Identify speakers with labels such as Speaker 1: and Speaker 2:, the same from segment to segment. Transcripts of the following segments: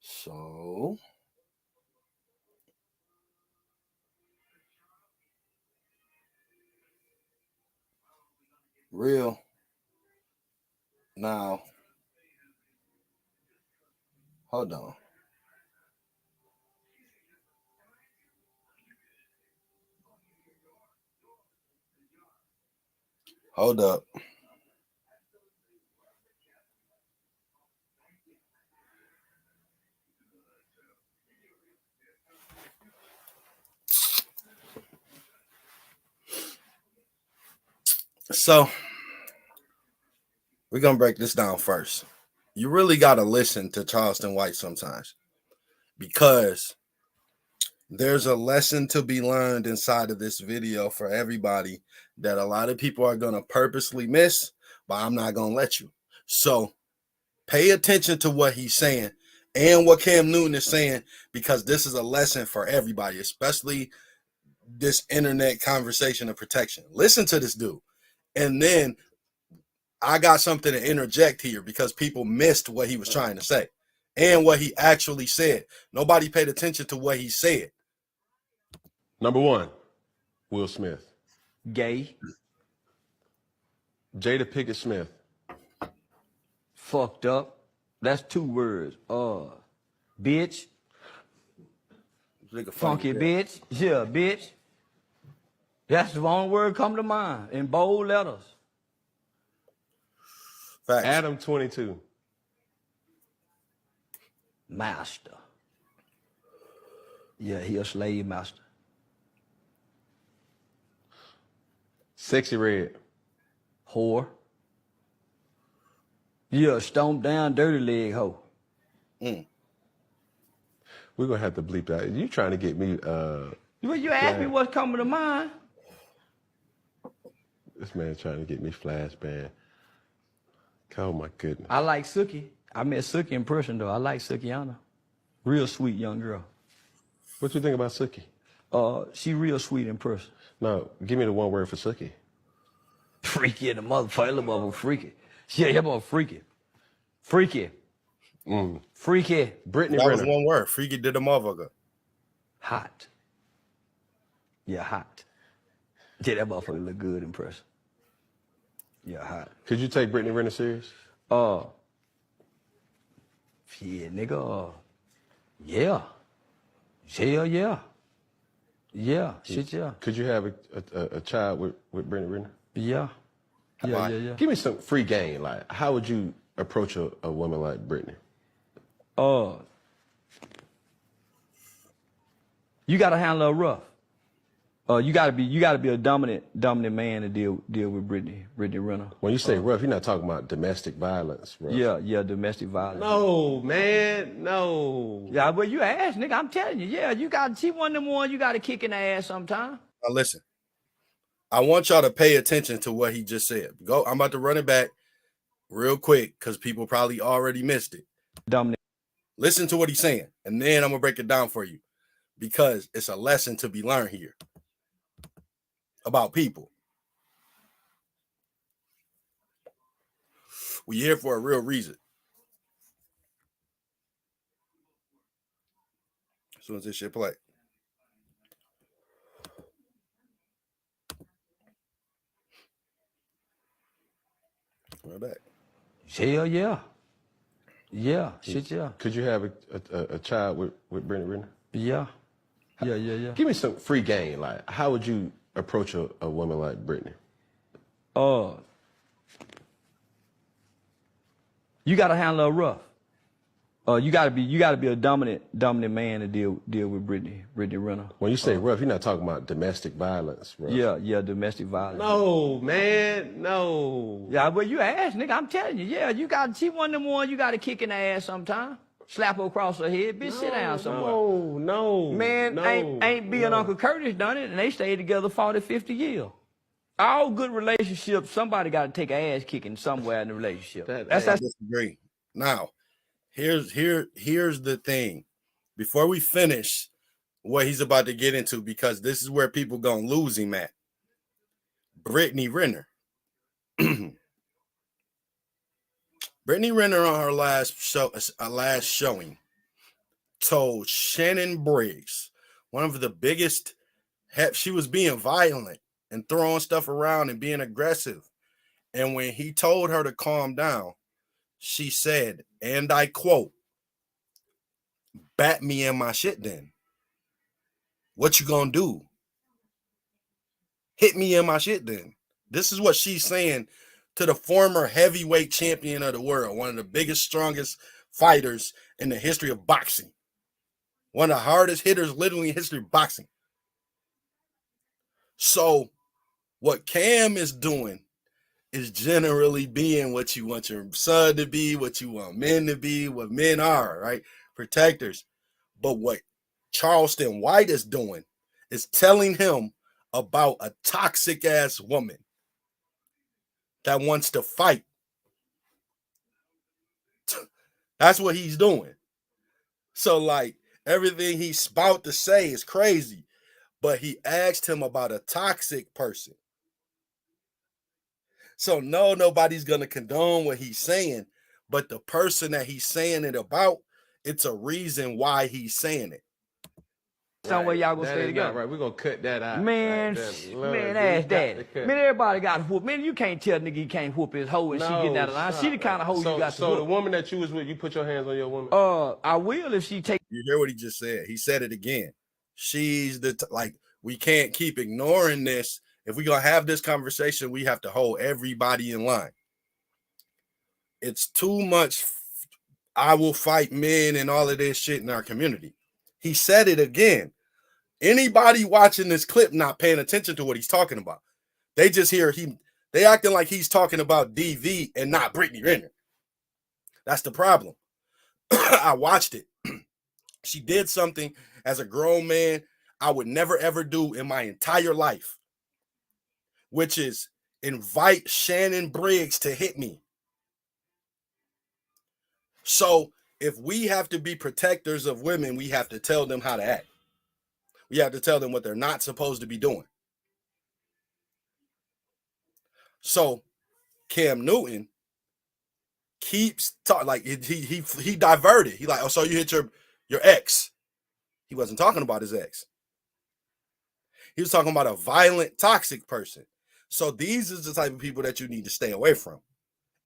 Speaker 1: So real now. Hold on. Hold up. So we're gonna break this down first. You really gotta listen to Charleston White sometimes because there's a lesson to be learned inside of this video for everybody that a lot of people are gonna purposely miss, but I'm not gonna let you. So pay attention to what he's saying and what Cam Newton is saying, because this is a lesson for everybody, especially this internet conversation of protection. Listen to this dude. And then I got something to interject here because people missed what he was trying to say and what he actually said. Nobody paid attention to what he said.
Speaker 2: Number one, Will Smith.
Speaker 3: Gay.
Speaker 2: Jada Pinkett Smith.
Speaker 3: Fucked up. That's 2 words. Bitch. Funky bitch. Yeah, bitch. That's the only word come to mind in bold letters.
Speaker 1: Facts.
Speaker 2: Adam 22.
Speaker 3: Master. Yeah, he a slave master.
Speaker 2: Sexy Red.
Speaker 3: Whore. Yeah, stomp down dirty leg hoe.
Speaker 2: We're gonna have to bleep that. You trying to get me
Speaker 3: Well, you asked me what's coming to mind.
Speaker 2: this man trying to get me flashbang. Oh my goodness.
Speaker 3: I like Suki. I met Suki in person though. I like Sukiana. Real sweet young girl.
Speaker 2: What you think about Suki?
Speaker 3: She real sweet in person.
Speaker 2: No, give me the one word for Suki.
Speaker 3: Freaky in the motherfucker. Little motherfucker freaky. Yeah, that motherfucker freaky. Freaky. Freaky.
Speaker 2: Brittany
Speaker 1: That was
Speaker 2: Renner.
Speaker 1: one word. Freaky did a motherfucker.
Speaker 3: Hot. Yeah, hot. Yeah, that motherfucker look good in person. Yeah, hot.
Speaker 2: Could you take Brittany Renner serious?
Speaker 3: Yeah, nigga. Yeah. Yeah. Yeah, shit, yeah.
Speaker 2: Could you have a child with Brittany Renner?
Speaker 3: Yeah. Yeah.
Speaker 2: Give me some free game. Like, how would you approach a woman like Brittany?
Speaker 3: You gotta handle her rough. You gotta be a dominant man to deal with Brittany Renner.
Speaker 2: When you say rough, you're not talking about domestic violence, rough.
Speaker 3: Yeah, domestic violence.
Speaker 2: No, man, no.
Speaker 3: Yeah, but you asked, nigga, I'm telling you, yeah, she one of them ones you gotta kick in the ass sometime.
Speaker 1: Now listen, I want y'all to pay attention to what he just said. I'm about to run it back real quick because people probably already missed it.
Speaker 3: Dominant.
Speaker 1: Listen to what he's saying, and then I'm gonna break it down for you because it's a lesson to be learned here about people. We're here for a real reason. As soon as this shit play. Right back.
Speaker 3: Hell yeah. Yeah, shit, yeah.
Speaker 2: Could you have a child with Brittany Renner?
Speaker 3: Yeah.
Speaker 2: Give me some free game. Like, how would you approach a woman like Brittany?
Speaker 3: You gotta handle her rough. You gotta be a dominant man to deal with Brittany Renner.
Speaker 2: When you say rough, you're not talking about domestic violence, rough.
Speaker 3: Yeah, domestic violence.
Speaker 2: No, man, no.
Speaker 3: Yeah, but you asked, nigga, I'm telling you, yeah, she one of them ones you gotta kick in the ass sometime. Slap her across her head, bitch, sit down somewhere.
Speaker 2: No.
Speaker 3: Man, ain't being Uncle Curtis done it, and they stayed together 40, 50 years. All good relationships, somebody got to take an ass kicking somewhere in the relationship.
Speaker 1: I disagree. Now, here's the thing. Before we finish what he's about to get into, because this is where people gonna lose him at. Brittany Renner. Brittany Renner on her last showing told Shannon Briggs, one of the biggest, she was being violent and throwing stuff around and being aggressive. And when he told her to calm down, she said, and I quote, "Bat me in my shit then. What you gonna do? Hit me in my shit then." This is what she's saying to the former heavyweight champion of the world, one of the biggest, strongest fighters in the history of boxing. One of the hardest hitters literally in history of boxing. So what Cam is doing is generally being what you want your son to be, what you want men to be, what men are, right? Protectors. But what Charleston White is doing is telling him about a toxic ass woman that wants to fight. That's what he's doing. So like everything he's about to say is crazy, but he asked him about a toxic person. So no, nobody's gonna condone what he's saying, but the person that he's saying it about, it's a reason why he's saying it.
Speaker 3: Somewhere y'all gonna stay together.
Speaker 2: Right, we're gonna cut that out.
Speaker 3: Man, man, ask that. Man, everybody got whoop. Man, you can't tell nigga he can't whoop his hoe and she getting out of line. She the kind of hoe you got to
Speaker 2: So
Speaker 3: whoop.
Speaker 2: the woman that you was with, you put your hands on your woman?
Speaker 3: I will if she take.
Speaker 1: You hear what he just said? He said it again. She's the like, we can't keep ignoring this. If we're gonna have this conversation, we have to hold everybody in line. It's too much. I will fight men and all of this shit in our community. He said it again. Anybody watching this clip not paying attention to what he's talking about. They just hear they acting like he's talking about DV and not Brittany Renner. That's the problem. I watched it. She did something as a grown man I would never ever do in my entire life, which is invite Shannon Briggs to hit me. So if we have to be protectors of women, we have to tell them how to act. We have to tell them what they're not supposed to be doing. So Cam Newton keeps talking like he diverted. He like, oh, so you hit your ex. He wasn't talking about his ex. He was talking about a violent, toxic person. So these are the type of people that you need to stay away from.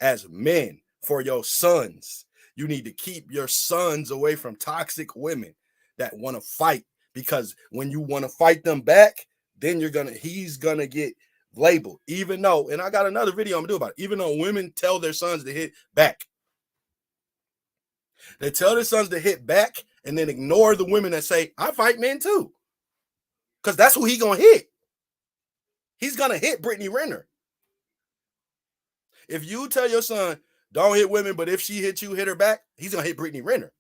Speaker 1: As men, for your sons, you need to keep your sons away from toxic women that want to fight. Because when you want to fight them back, then he's gonna get labeled. Even though, and I got another video I'm gonna do about it, even though women tell their sons to hit back. They tell their sons to hit back and then ignore the women that say, I fight men too. Because that's who he gonna hit. He's gonna hit Brittany Renner. If you tell your son, don't hit women, but if she hits you, hit her back, he's gonna hit Brittany Renner.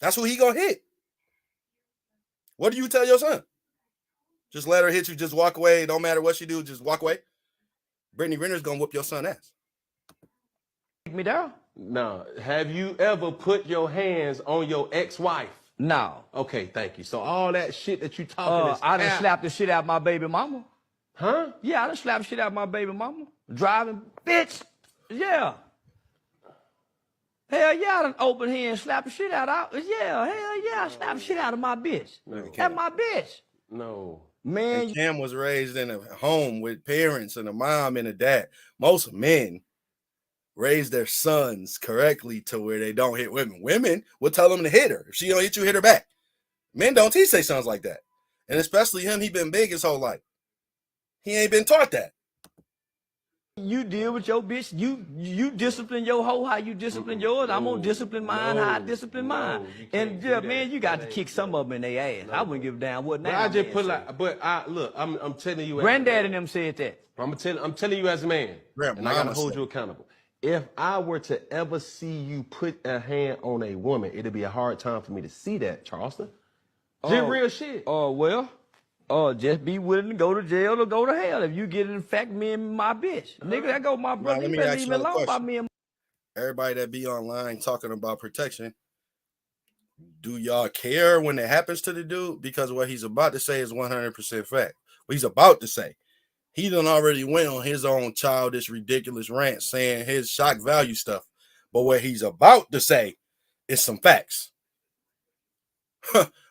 Speaker 1: That's who he gonna hit. What do you tell your son? Just let her hit you, just walk away. Don't matter what she do, just walk away. Brittany Renner's gonna whoop your son's ass.
Speaker 3: Take me down?
Speaker 2: No. Have you ever put your hands on your ex-wife?
Speaker 3: No.
Speaker 2: Okay, thank you. So all that shit that you talking is
Speaker 3: I done slapped the shit out my baby mama.
Speaker 2: Huh?
Speaker 3: Yeah, I done slapped the shit out my baby mama. Driving, bitch. Yeah. Hell yeah, I done open here and slap the shit out of. Yeah, hell yeah, I slapped the shit out of my bitch. That's my bitch.
Speaker 2: No.
Speaker 3: Man.
Speaker 1: And Cam was raised in a home with parents and a mom and a dad. Most men raise their sons correctly to where they don't hit women. Women will tell them to hit her. If she don't hit you, hit her back. Men don't teach their sons like that. And especially him, he been big his whole life. He ain't been taught that.
Speaker 3: You deal with your bitch. You discipline your hoe how you discipline yours. I'm gonna discipline mine how I discipline mine. And yeah, man, you got to kick some of them in their ass. I wouldn't give a damn what now.
Speaker 2: But I just put like, but I look, I'm telling you.
Speaker 3: Granddad and them said that.
Speaker 2: I'm telling you as a man, and I gotta hold you accountable. If I were to ever see you put a hand on a woman, it'd be a hard time for me to see that, Charleston. Just real shit.
Speaker 3: Well. Just be willing to go to jail or go to hell if you get in fact me and my bitch. Nigga, that go my brother. You better leave me alone by me and
Speaker 1: everybody that be online talking about protection. Do y'all care when it happens to the dude? Because what he's about to say is 100% fact. What he's about to say. He done already went on his own childish, ridiculous rant saying his shock value stuff. But what he's about to say is some facts.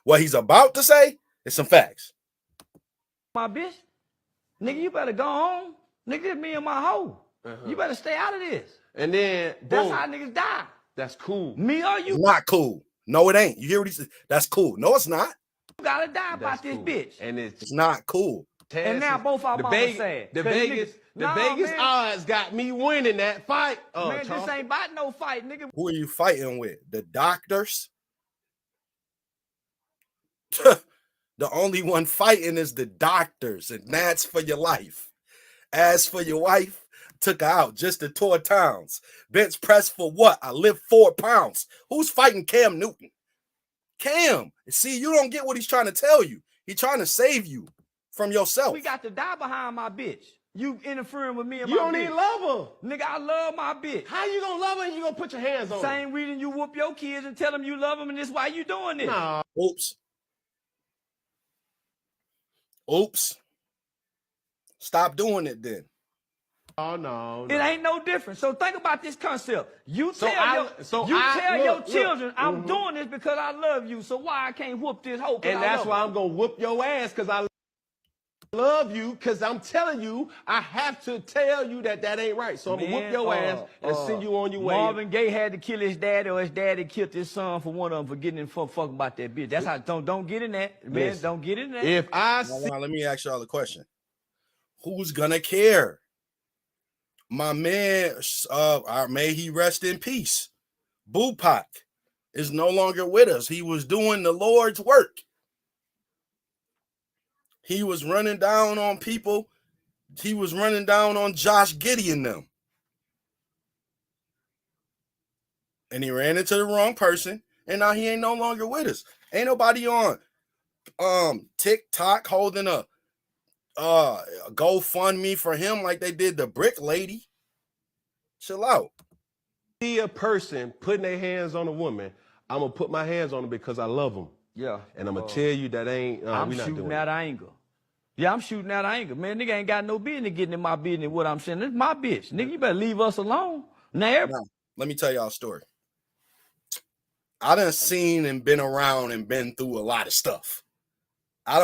Speaker 1: What he's about to say is some facts.
Speaker 3: My bitch, nigga, you better go home. Nigga, it's me and my hoe. You better stay out of this.
Speaker 2: And then, boom.
Speaker 3: That's how niggas die.
Speaker 2: That's cool.
Speaker 3: Me or you?
Speaker 1: It's not cool. No, it ain't. You hear what he said? That's cool. No, it's not.
Speaker 3: You gotta die about this bitch.
Speaker 2: And
Speaker 1: it's not cool.
Speaker 3: And now both our mamas sad.
Speaker 2: The Vegas odds got me winning that fight.
Speaker 3: Man, this ain't about no fight, nigga.
Speaker 1: Who are you fighting with? The doctors? The only one fighting is the doctors, and that's for your life. As for your wife, took her out just to tour towns. Bench press for what? I lift 4 pounds. Who's fighting Cam Newton? Cam. See, you don't get what he's trying to tell you. He's trying to save you from yourself.
Speaker 3: We got to die behind my bitch. You interfering with me and my bitch.
Speaker 2: You don't even love her.
Speaker 3: Nigga, I love my bitch.
Speaker 2: How you gonna love her and you gonna put your hands on her?
Speaker 3: Same reason you whoop your kids and tell them you love them, and this why you doing this.
Speaker 2: Nah.
Speaker 1: Oops. Stop doing it then.
Speaker 2: Oh, no.
Speaker 3: It ain't no different. So think about this concept. You tell your children, I'm doing this because I love you. So why I can't whoop this hoe?
Speaker 2: And that's why I'm going to whoop your ass, because I love you, because I'm telling you, I have to tell you that that ain't right. So I'm going to whoop your ass and send you on your way.
Speaker 3: Marvin Gaye had to kill his daddy, or his daddy killed his son for one of them for getting in fuck about that bitch. That's how, don't get in that. Man,
Speaker 2: Listen,
Speaker 3: don't get in that.
Speaker 2: If I
Speaker 1: now, let me ask y'all a question. Who's going to care? My man, may he rest in peace, Bupac, is no longer with us. He was doing the Lord's work. He was running down on people. He was running down on Josh Gideon them. And he ran into the wrong person, and now he ain't no longer with us. Ain't nobody on TikTok holding a GoFundMe for him like they did the brick lady. Chill out.
Speaker 2: See a person putting their hands on a woman, I'm gonna put my hands on them because I love them.
Speaker 3: Yeah.
Speaker 2: And I'm gonna tell you that ain't.
Speaker 3: I'm shooting out anger. Yeah, I'm shooting out anger. Man, nigga ain't got no business getting in my business. What I'm saying, this is my bitch. Nigga, you better leave us alone. Now,
Speaker 1: let me tell y'all a story. I done seen and been around and been through a lot of stuff. I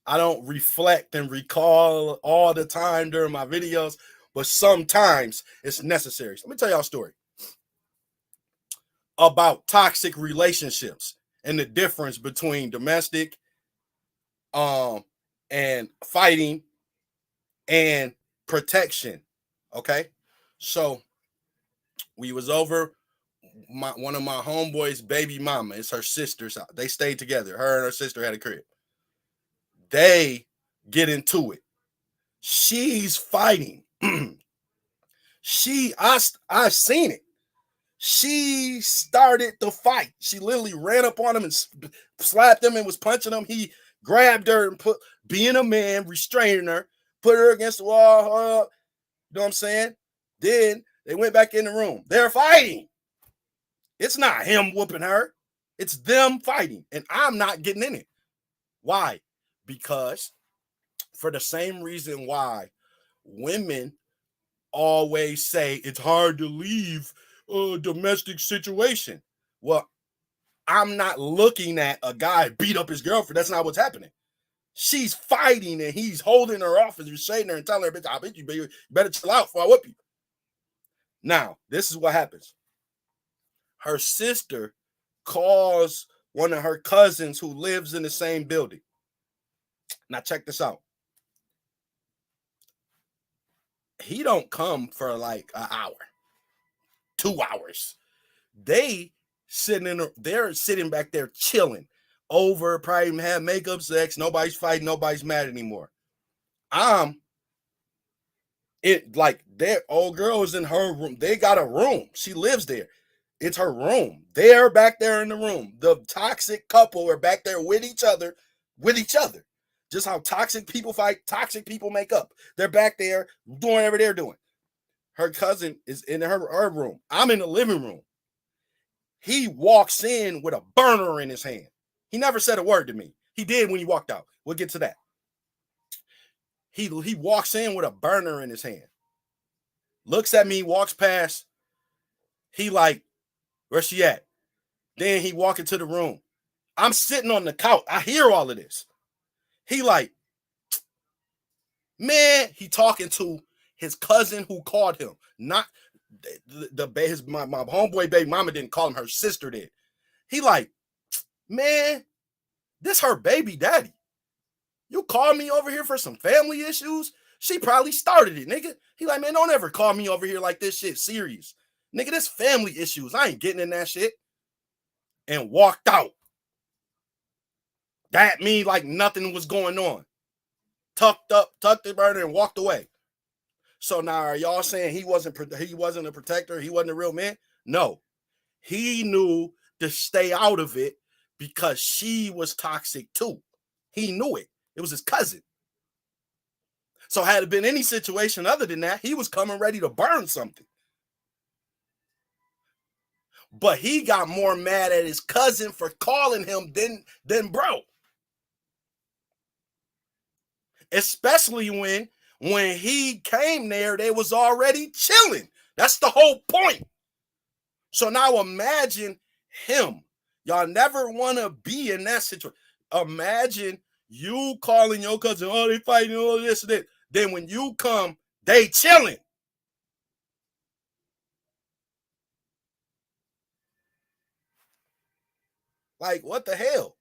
Speaker 1: don't reflect and recall all the time during my videos, but sometimes it's necessary. So let me tell y'all a story about toxic relationships and the difference between domestic and fighting and protection. Okay, so we was over one of my homeboys' baby mama. It's her sister's house. They stayed together. Her and her sister had a crib. They get into it. She's fighting. I seen it. She started the fight. She literally ran up on him and slapped him and was punching him. He grabbed her and being a man, restraining her, put her against the wall. You know what I'm saying? Then they went back in the room. They're fighting. It's not him whooping her. It's them fighting. And I'm not getting in it. Why? Because for the same reason why women always say it's hard to leave a domestic situation. Well, I'm not looking at a guy beat up his girlfriend. That's not what's happening. She's fighting and he's holding her off and restraining her and telling her, bitch, I bet you better chill out before I whoop you. Now, this is what happens. Her sister calls one of her cousins who lives in the same building. Now, check this out. He don't come for like an hour, 2 hours. They're sitting back there chilling over, probably even have makeup sex. Nobody's fighting. Nobody's mad anymore. Their old girl is in her room. They got a room. She lives there. It's her room. They're back there in the room. The toxic couple are back there with each other. Just how toxic people fight, toxic people make up. They're back there doing whatever they're doing. Her cousin is in her room. I'm in the living room. He walks in with a burner in his hand. He never said a word to me. He did when he walked out. We'll get to that. He walks in with a burner in his hand. Looks at me, walks past. He like, where she at? Then he walk into the room. I'm sitting on the couch. I hear all of this. He like, man, he talking to his cousin who called him. Not my homeboy baby mama didn't call him, her sister did. He like, man, this her baby daddy. You call me over here for some family issues? She probably started it, nigga. He like, man, don't ever call me over here like this shit serious. Nigga, this family issues. I ain't getting in that shit. And walked out. That me like nothing was going on. Tucked the burner and walked away. So now are y'all saying he wasn't a protector, he wasn't a real man? No. He knew to stay out of it because she was toxic too. He knew it. It was his cousin. So had it been any situation other than that, he was coming ready to burn something. But he got more mad at his cousin for calling him than bro. Especially when he came there, they was already chilling. That's the whole point. So now imagine him. Y'all never want to be in that situation. Imagine you calling your cousin, oh, they fighting, all this and that. Then when you come, they chilling. Like, what the hell?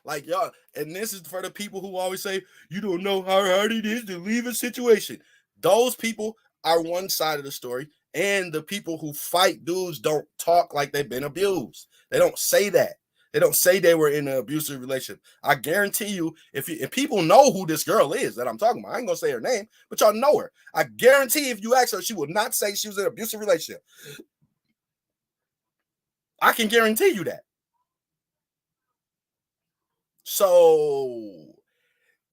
Speaker 1: Like, y'all, and this is for the people who always say, you don't know how hard it is to leave a situation. Those people are one side of the story. And the people who fight dudes don't talk like they've been abused. They don't say that. They don't say they were in an abusive relationship. I guarantee you, if people know who this girl is that I'm talking about, I ain't gonna say her name, but y'all know her. I guarantee if you ask her, she will not say she was in an abusive relationship. I can guarantee you that. So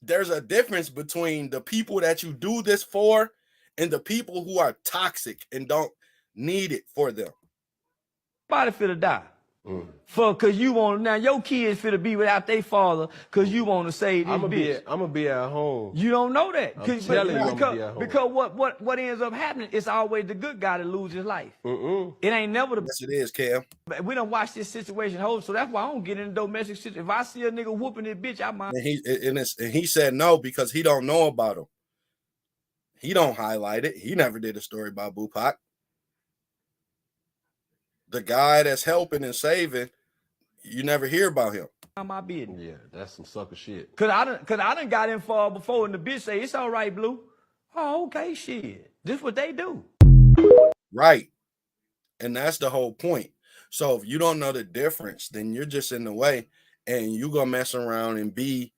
Speaker 1: there's a difference between the people that you do this for and the people who are toxic and don't need it for them.
Speaker 3: Somebody finna die. Cause you want now your kids finna be without their father cause you want to save this bitch.
Speaker 2: I'm gonna be at home.
Speaker 3: You don't know that.
Speaker 2: I'm telling you, I'm gonna be at home.
Speaker 3: Because what ends up happening is always the good guy that loses his life. It ain't never the.
Speaker 1: Yes, it is, Cam.
Speaker 3: We don't watch this situation hold, so that's why I don't get into domestic situation. If I see a nigga whooping this bitch, I might.
Speaker 1: And he said no because he don't know about him. He don't highlight it. He never did a story about Bupac. The guy that's helping and saving, you never hear about him.
Speaker 3: My business.
Speaker 2: Yeah, that's some sucker shit.
Speaker 3: Cause I done got involved before and the bitch say, it's all right, Blue. Oh, okay, shit. This what they do.
Speaker 1: Right. And that's the whole point. So if you don't know the difference, then you're just in the way and you gonna mess around and be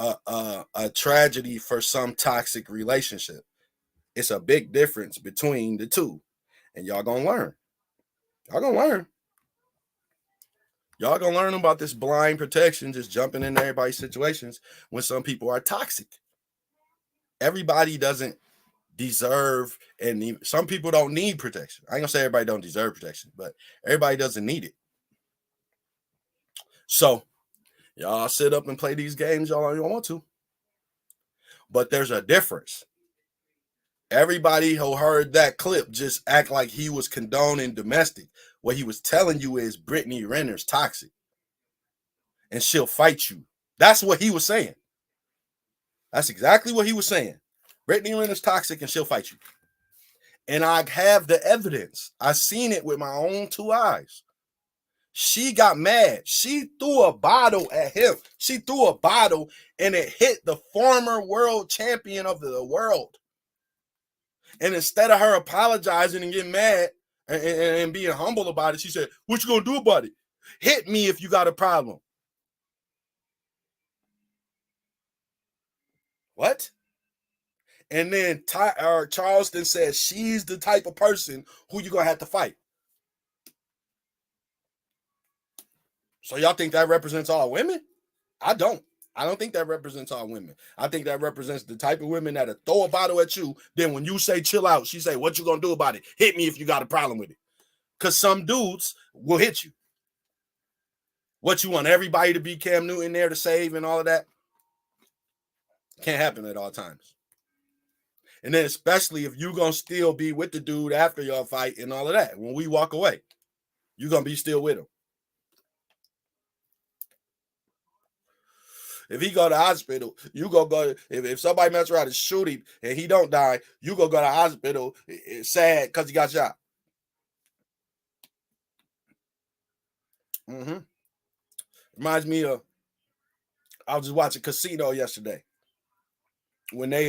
Speaker 1: a tragedy for some toxic relationship. It's a big difference between the two. And y'all gonna learn. Y'all gonna learn. Y'all gonna learn about this blind protection, just jumping in everybody's situations when some people are toxic. Everybody doesn't deserve, and some people don't need protection. I ain't gonna say everybody don't deserve protection, but everybody doesn't need it. So y'all sit up and play these games y'all don't want to. But there's a difference. Everybody who heard that clip just act like he was condoning domestic. What he was telling you is Brittany Renner's toxic. And she'll fight you. That's what he was saying. That's exactly what he was saying. Brittany Renner's toxic and she'll fight you. And I have the evidence. I seen it with my own two eyes. She got mad. She threw a bottle at him. She threw a bottle and it hit the former world champion of the world. And instead of her apologizing and getting mad and being humble about it, she said, what you gonna do about it? Hit me if you got a problem. What? And then Charleston says she's the type of person who you're gonna have to fight. So y'all think that represents all women? I don't. I don't think that represents all women. I think that represents the type of women that'll throw a bottle at you. Then when you say chill out, she say, what you gonna do about it? Hit me if you got a problem with it. Because some dudes will hit you. What, you want everybody to be Cam Newton there to save and all of that? Can't happen at all times. And then especially if you're going to still be with the dude after y'all fight and all of that. When we walk away, you're going to be still with him. If he go to the hospital, you go. If somebody mess around and shoot him and he don't die, you go to the hospital sad because he got shot. Reminds me of, I was just watching Casino yesterday when they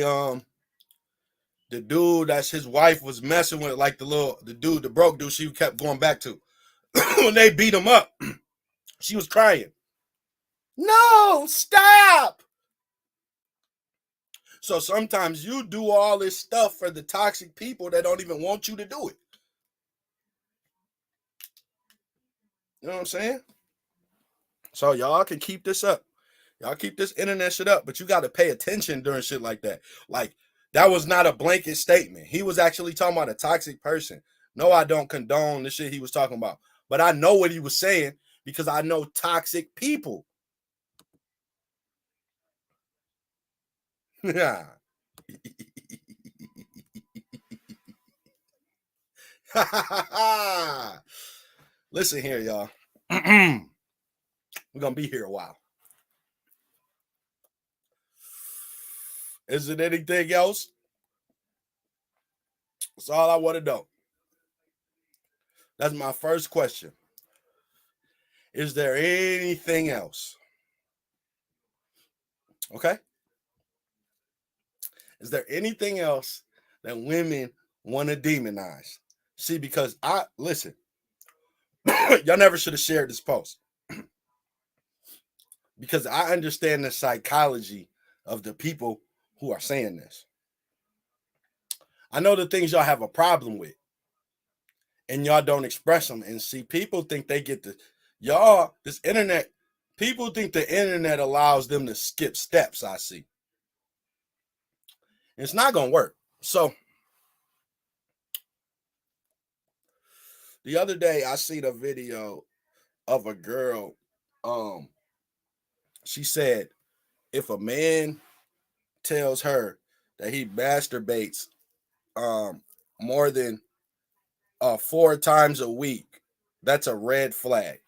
Speaker 1: the dude that's his wife was messing with, like the broke dude she kept going back to. When they beat him up, she was crying. No, stop. So sometimes you do all this stuff for the toxic people that don't even want you to do it. You know what I'm saying? So y'all can keep this up. Y'all keep this internet shit up, but you got to pay attention during shit like that. Like, that was not a blanket statement. He was actually talking about a toxic person. No, I don't condone the shit he was talking about, but I know what he was saying because I know toxic people. Yeah. Listen here, y'all. We're going to be here a while. Is it anything else? That's all I want to know. That's my first question. Is there anything else? Okay. Is there anything else that women want to demonize? See, because listen, y'all never should have shared this post because I understand the psychology of the people who are saying this. I know the things y'all have a problem with and y'all don't express them. And see, people think they get this internet, people think the internet allows them to skip steps, I see. It's not going to work. So the other day I seen a video of a girl. She said if a man tells her that he masturbates more than 4 times a week, that's a red flag.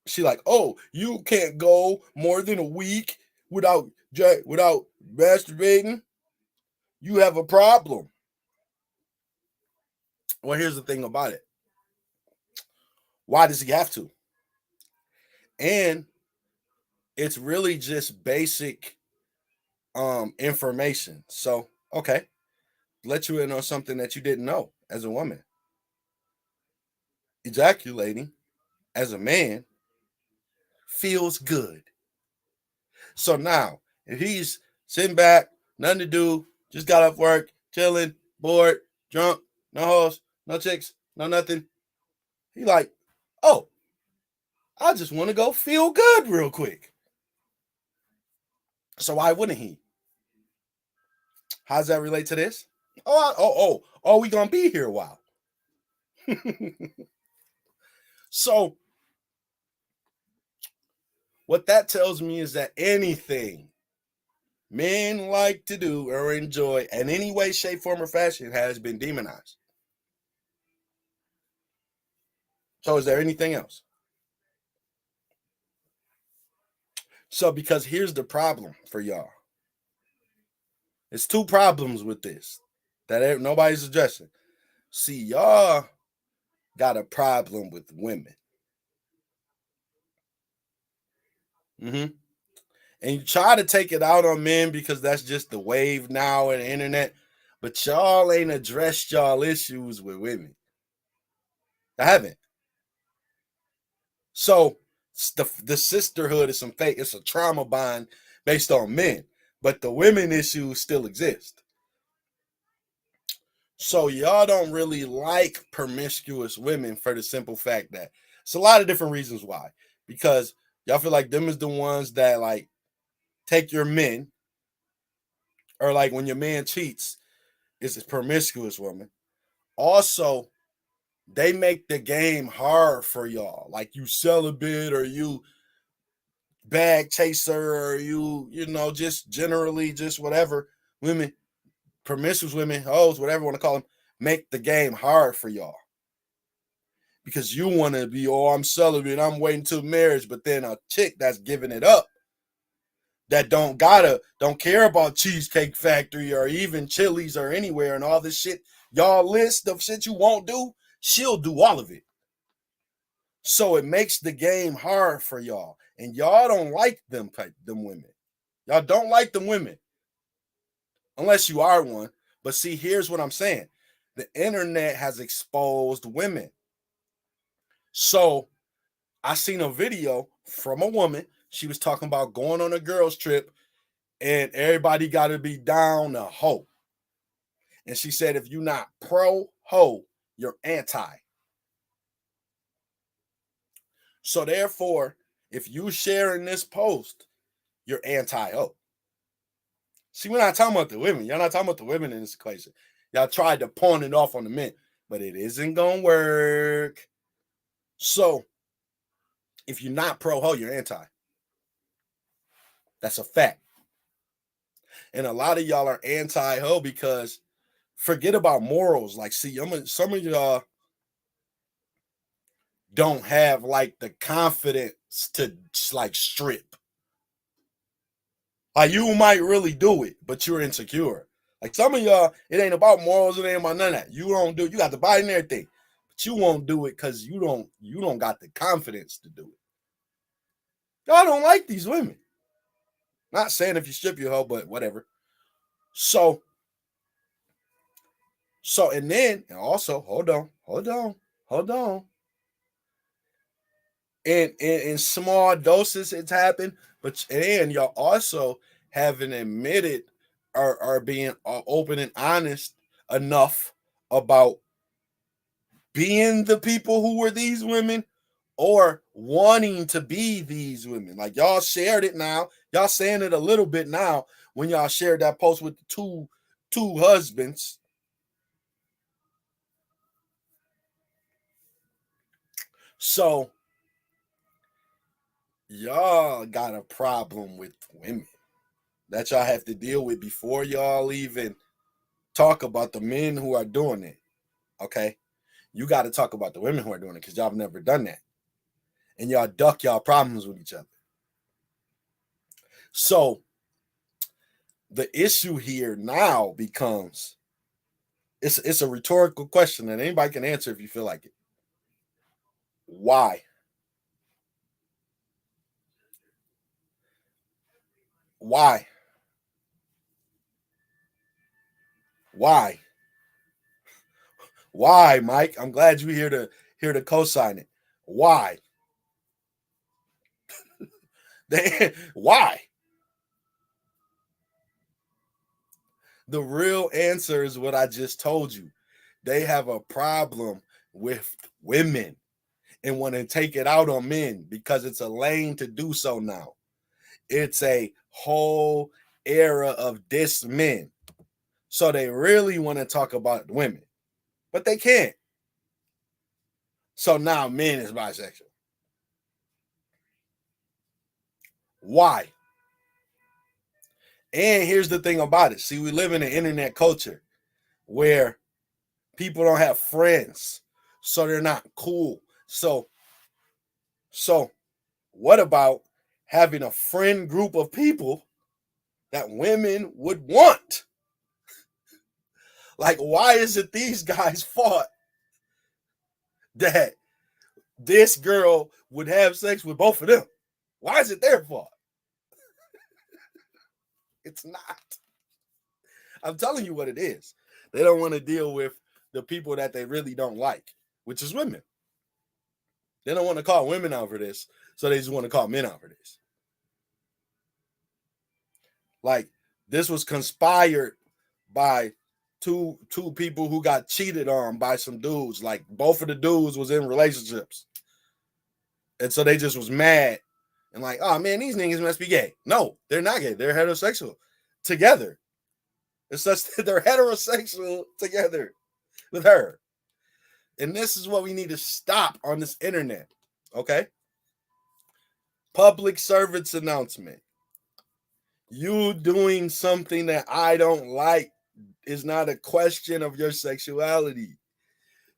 Speaker 1: She like, oh, you can't go more than a week without masturbating. You have a problem. Well, here's the thing about it. Why does he have to? And it's really just basic information. So, okay, let you in on something that you didn't know as a woman. Ejaculating as a man feels good. So now, if he's sitting back, nothing to do, just got off work, chilling, bored, drunk, no hoes, no chicks, no nothing, he like, oh, I just want to go feel good real quick. So why wouldn't he? How does that relate to this? We gonna be here a while. So what that tells me is that anything men like to do or enjoy in any way, shape, form, or fashion has been demonized. So is there anything else? So because here's the problem for y'all. It's 2 problems with this that nobody's addressing. See, y'all got a problem with women. And you try to take it out on men because that's just the wave now and the internet. But y'all ain't addressed y'all issues with women. I haven't. So the sisterhood is some fake. It's a trauma bond based on men. But the women issues still exist. So y'all don't really like promiscuous women for the simple fact that it's a lot of different reasons why. Because y'all feel like them is the ones that like take your men, or like when your man cheats, it's a promiscuous woman. Also, they make the game hard for y'all. Like you celibate or you bag chaser, or you know, just generally just whatever women, promiscuous women, hoes, whatever you want to call them, make the game hard for y'all. Because you want to be, oh, I'm celibate, I'm waiting till marriage, but then a chick that's giving it up, that don't care about Cheesecake Factory or even Chili's or anywhere and all this shit, y'all list of shit you won't do, she'll do all of it. So it makes the game hard for y'all. And y'all don't like them women. Y'all don't like them women. Unless you are one. But see, here's what I'm saying. The internet has exposed women. So I seen a video from a woman. She was talking about going on a girls trip and everybody got to be down a hoe. And she said, if you're not pro hoe, you're anti. So therefore, if you sharing this post, you're anti-hoe. See, we're not talking about the women. Y'all not talking about the women in this equation. Y'all tried to pawn it off on the men, but it isn't going to work. So if you're not pro-hoe, you're anti. That's a fact. And a lot of y'all are anti-hoe because forget about morals. Like, see, some of y'all don't have like the confidence to like strip. Like, you might really do it, but you're insecure. Like, some of y'all, it ain't about morals, it ain't about none of that. You don't do it. You got the body and everything, but you won't do it because you don't got the confidence to do it. Y'all don't like these women. Not saying if you strip your hoe, but whatever. So and then and also hold on. In small doses it's happened, but and y'all also haven't admitted or are being open and honest enough about being the people who were these women or wanting to be these women. Like, y'all shared it now. Y'all saying it a little bit now when y'all shared that post with the two husbands. So y'all got a problem with women that y'all have to deal with before y'all even talk about the men who are doing it. Okay? You got to talk about the women who are doing it because y'all have never done that. And y'all duck y'all problems with each other. So the issue here now becomes, it's a rhetorical question and anybody can answer if you feel like it. Why? Why? Why? Why, Mike? I'm glad you're here to co-sign it. Why? Why? The real answer is what I just told you. They have a problem with women and want to take it out on men because it's a lane to do so now. It's a whole era of diss men. So they really want to talk about women, but they can't. So now men is bisexual. Why? And here's the thing about it. See, we live in an internet culture where people don't have friends, so they're not cool. So what about having a friend group of people that women would want? Like, why is it these guys fought that this girl would have sex with both of them? Why is it their fault? It's not. I'm telling you what it is. They don't want to deal with the people that they really don't like, which is women. They don't want to call women out for this, so they just want to call men out for this. Like, this was conspired by two people who got cheated on by some dudes. Like, both of the dudes was in relationships. And so they just was mad and like, oh man, these niggas must be gay. No, they're not gay. They're heterosexual together. It's just they're heterosexual together with her. And this is what we need to stop on this internet. Okay? Public servants announcement. You doing something that I don't like is not a question of your sexuality.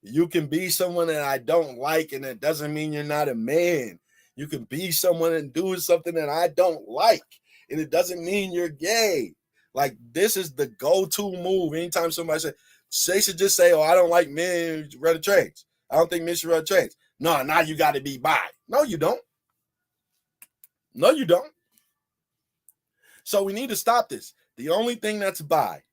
Speaker 1: You can be someone that I don't like, and it doesn't mean you're not a man. You can be someone and do something that I don't like, and it doesn't mean you're gay. Like, this is the go-to move. Anytime somebody says, they should just say, oh, I don't like men who run trains. I don't think men should run trains. No, now you got to be bi. No, you don't. No, you don't. So we need to stop this. The only thing that's bi,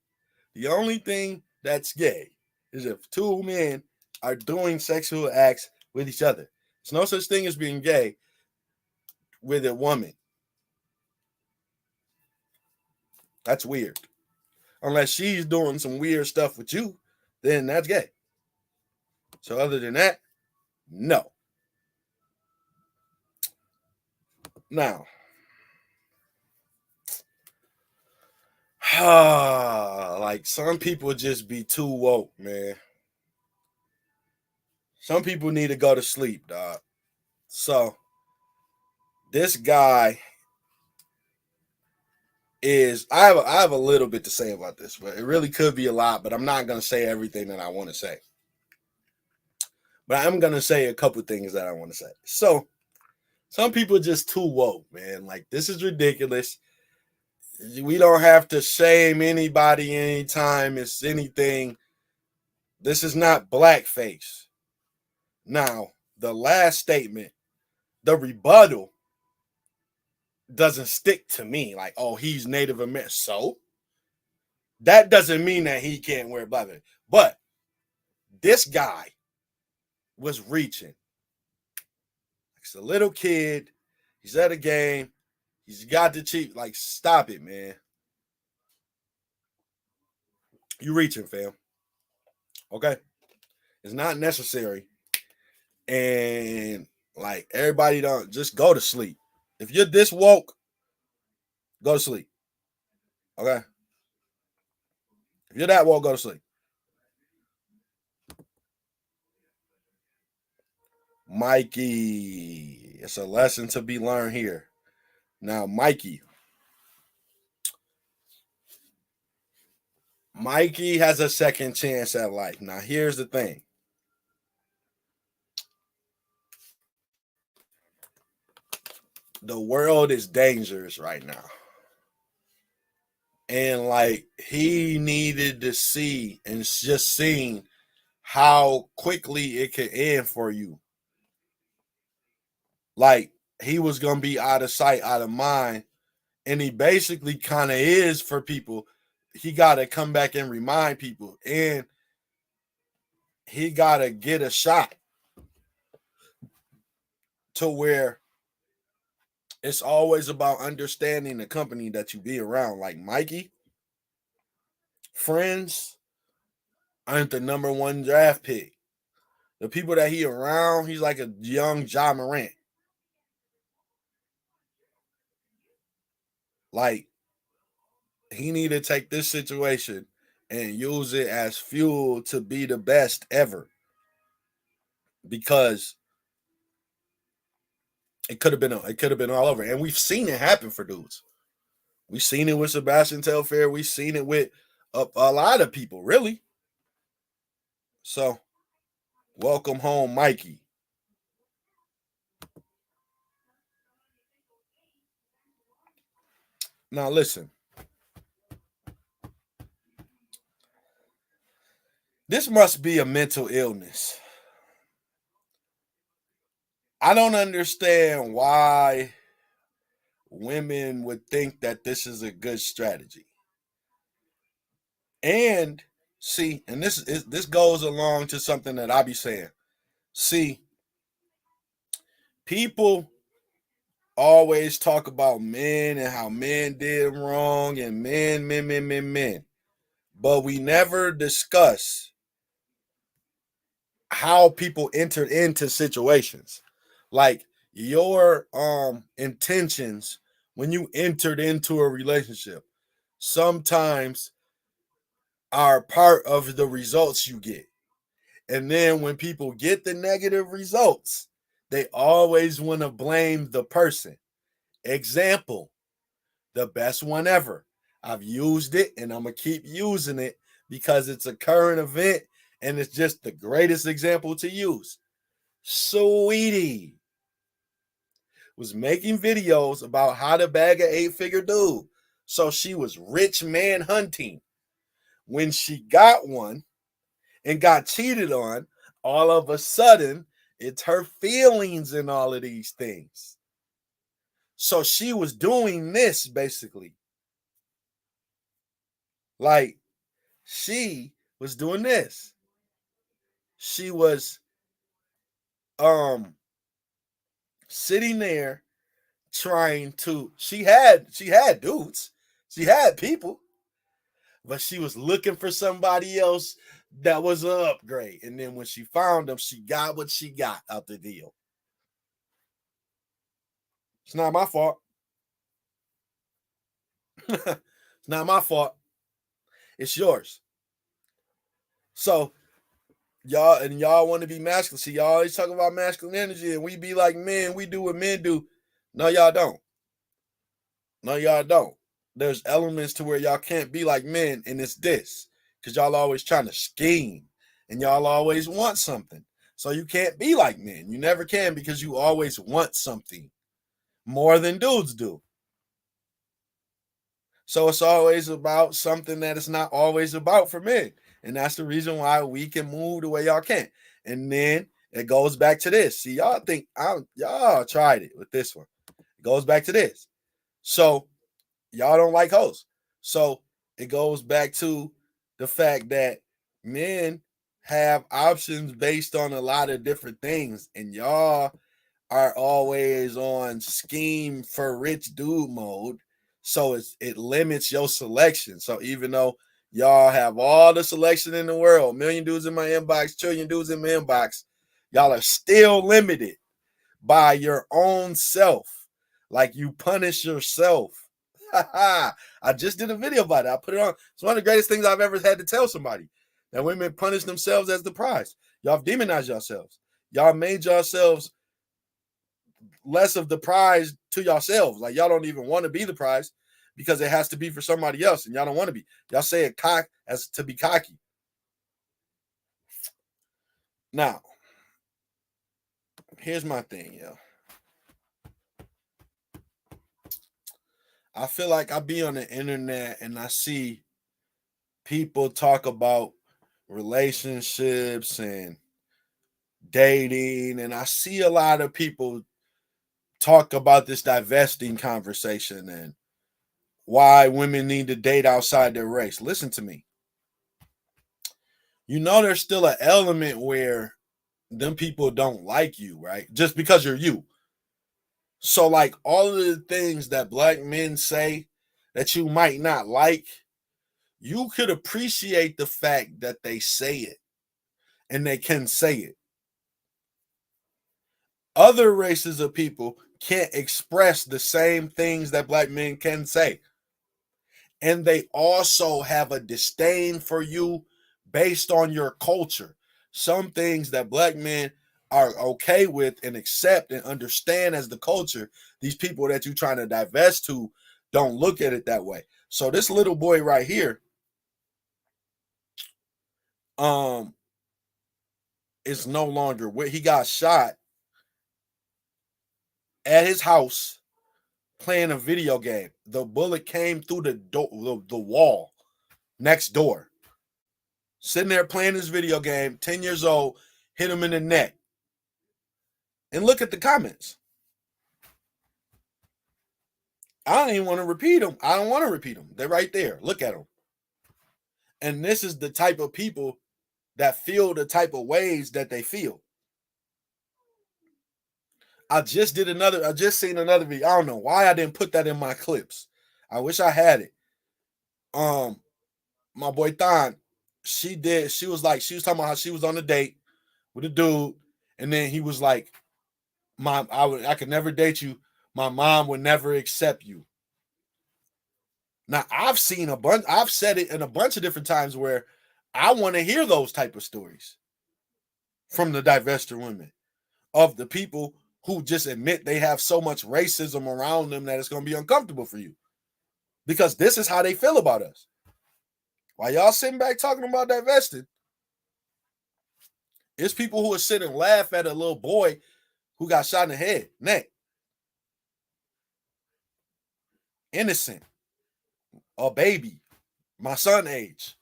Speaker 1: the only thing that's gay is if two men are doing sexual acts with each other. There's no such thing as being gay with a woman. That's weird. Unless she's doing some weird stuff with you, then that's gay. So other than that, no. Now, like, some people just be too woke, man. Some people need to go to sleep, dog. So this guy is, I have a little bit to say about this, but it really could be a lot, but I'm not going to say everything that I want to say. But I'm going to say a couple things that I want to say. So some people are just too woke, man. Like, this is ridiculous. We don't have to shame anybody anytime it's anything. This is not blackface. Now, the last statement, the rebuttal, doesn't stick to me. Like, oh, he's Native American. So that doesn't mean that he can't wear blackface. But this guy was reaching. He's a little kid. He's at a game. He's got the cheap. Like, stop it, man. You reaching, fam. Okay? It's not necessary. And, like, everybody don't just go to sleep. If you're this woke, go to sleep. Okay? If you're that woke, go to sleep. Mikey. It's a lesson to be learned here. Now, Mikey has a second chance at life. Now, here's the thing. The world is dangerous right now. And, like, he needed to see and just seeing how quickly it could end for you. Like, he was going to be out of sight, out of mind. And he basically kind of is for people. He got to come back and remind people. And he got to get a shot to where it's always about understanding the company that you be around. Like Mikey, friends aren't the number one draft pick. The people that he around, he's like a young Ja Morant. Like, he need to take this situation and use it as fuel to be the best ever. Because it could have been all over. And we've seen it happen for dudes. We've seen it with Sebastian Telfair. We've seen it with a lot of people, really. So, welcome home, Mikey. Now, listen. This must be a mental illness. I don't understand why women would think that this is a good strategy. And see, and this goes along to something that I be saying. See, people always talk about men and how men did wrong and men. But we never discuss how people entered into situations. Like, your intentions when you entered into a relationship sometimes are part of the results you get. And then when people get the negative results, they always want to blame the person. Example, the best one ever. I've used it and I'm going to keep using it because it's a current event and it's just the greatest example to use. Sweetie was making videos about how to bag an 8-figure dude. So she was rich man hunting. When she got one and got cheated on, all of a sudden, it's her feelings and all of these things. So she was doing this basically. Like, she was doing this. She was sitting there trying to, she had dudes, she had people, but she was looking for somebody else that was an upgrade. And then when she found them, she got what she got out the deal. It's not my fault. It's not my fault. It's yours. So y'all want to be masculine. See, y'all always talk about masculine energy, and we be like men, we do what men do. No, y'all don't. No, y'all don't. There's elements to where y'all can't be like men, and it's this. Because y'all always trying to scheme, and y'all always want something. So you can't be like men. You never can because you always want something more than dudes do. So it's always about something that it's not always about for men. And that's the reason why we can move the way y'all can. And then it goes back to this. See, y'all think y'all tried it with this one. It goes back to this. So y'all don't like hoes. So it goes back to the fact that men have options based on a lot of different things. And y'all are always on scheme for rich dude mode. So it limits your selection. So even though y'all have all the selection in the world, million dudes in my inbox, trillion dudes in my inbox, y'all are still limited by your own self. Like you punish yourself. I just did a video about it. I put it on. It's one of the greatest things I've ever had to tell somebody. That women punish themselves as the prize. Y'all have demonized yourselves. Y'all made yourselves less of the prize to yourselves. Like y'all don't even want to be the prize because it has to be for somebody else, and y'all don't want to be. Y'all say it as to be cocky. Now, here's my thing, yo. I feel like I be on the internet and I see people talk about relationships and dating, and I see a lot of people talk about this divesting conversation and why women need to date outside their race. Listen to me. You know, there's still an element where them people don't like you, right? Just because you're you. So, like, all of the things that black men say that you might not like, you could appreciate the fact that they say it and they can say it. Other races of people can't express the same things that black men can say. And they also have a disdain for you based on your culture. Some things that black men are okay with and accept and understand as the culture, these people that you're trying to divest to don't look at it that way. So this little boy right here, is no longer where he got shot at his house playing a video game. The bullet came through the wall next door. Sitting there playing this video game, 10 years old, hit him in the neck. And look at the comments. I don't even want to repeat them. I don't want to repeat them. They're right there. Look at them. And this is the type of people that feel the type of ways that they feel. I just seen another video. I don't know why I didn't put that in my clips. I wish I had it. My boy Thon, she was talking about how she was on a date with a dude, and then he was like, I could never date you. My mom would never accept you. Now I've said it in a bunch of different times where I want to hear those type of stories from the divester women of the people who just admit they have so much racism around them that it's going to be uncomfortable for you. Because this is how they feel about us. While y'all sitting back talking about divesting, it's people who are sitting and laugh at a little boy who got shot in the head, neck. Innocent. A baby. My son age.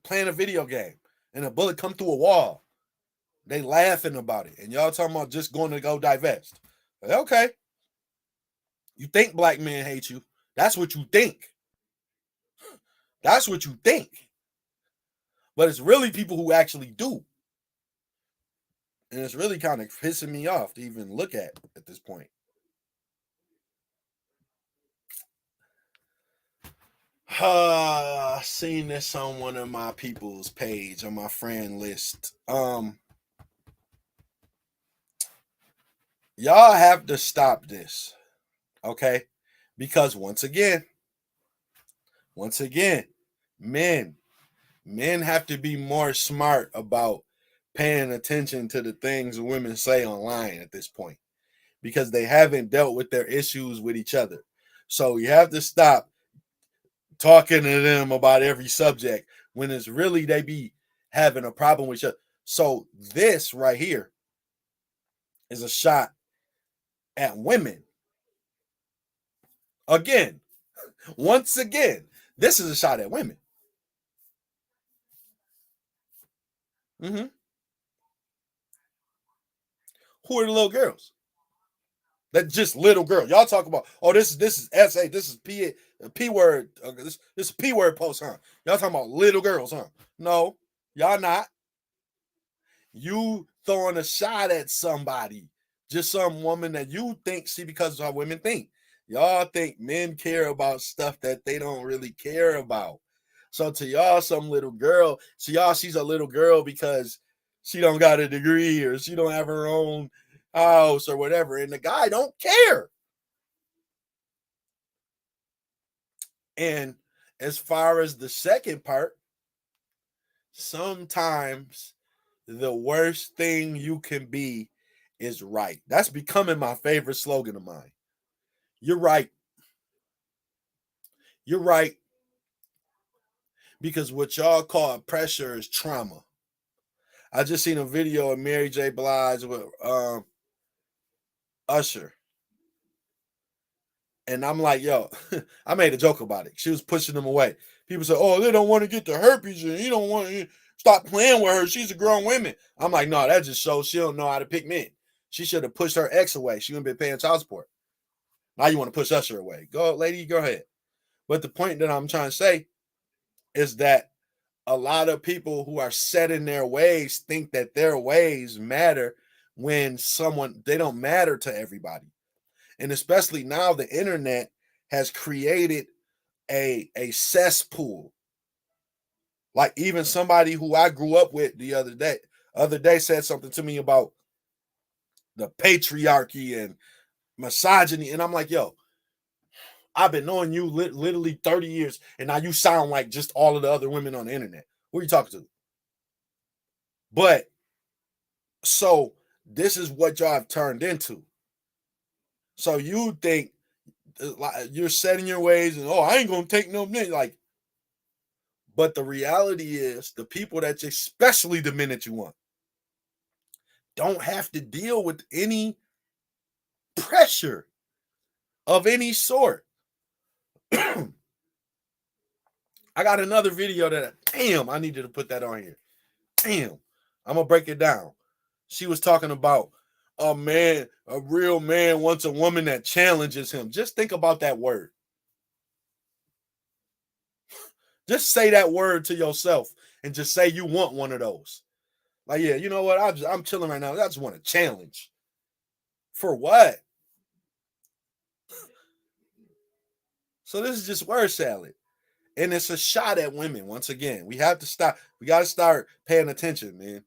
Speaker 1: Playing a video game. And a bullet come through a wall. They laughing about it. And y'all talking about just going to go divest. Okay. You think black men hate you. That's what you think. That's what you think. But it's really people who actually do. And it's really kind of pissing me off to even look at this point. Seen this on one of my people's page on my friend list. Y'all have to stop this. Okay? Because once again, men have to be more smart about paying attention to the things women say online at this point, because they haven't dealt with their issues with each other. So you have to stop talking to them about every subject when it's really they be having a problem with each other. So this right here is a shot at women. Again, once again, this is a shot at women. Who are the little girls? That just little girl. Y'all talk about, oh, this is SA, this is P word. This is P word post, huh? Y'all talking about little girls, huh? No, y'all not. You throwing a shot at somebody, just some woman that you think, see, because of how women think. Y'all think men care about stuff that they don't really care about. So to y'all, some little girl, to y'all, she's a little girl because she don't got a degree or she don't have her own house or whatever. And the guy don't care. And as far as the second part, sometimes the worst thing you can be is right. That's becoming my favorite slogan of mine. You're right. You're right. Because what y'all call pressure is trauma. I just seen a video of Mary J. Blige with Usher. And I'm like, yo, I made a joke about it. She was pushing them away. People say, oh, they don't want to get the herpes and you don't want to stop playing with her. She's a grown woman. I'm like, no, that just shows she don't know how to pick men. She should have pushed her ex away. She wouldn't be paying child support. Now you want to push Usher away. Go, lady, go ahead. But the point that I'm trying to say is that a lot of people who are set in their ways think that their ways matter when they don't matter to everybody. And especially now the internet has created a cesspool. Like even somebody who I grew up with the other day said something to me about the patriarchy and misogyny. And I'm like, yo, I've been knowing you literally 30 years, and now you sound like just all of the other women on the internet. Who are you talking to? But so this is what y'all have turned into. So you think you're setting your ways and, oh, I ain't gonna take no men. Like, but the reality is the people that especially the men that you want don't have to deal with any pressure of any sort. I got another video that, damn, I needed to put that on here. Damn, I'm gonna break it down. She was talking about a real man wants a woman that challenges him. Just think about that word. Just say that word to yourself and just say you want one of those. Like, yeah, you know what? I'm chilling right now. I just want a challenge. For what? So this is just word salad. And it's a shot at women. Once again, we have to stop. We got to start paying attention, man.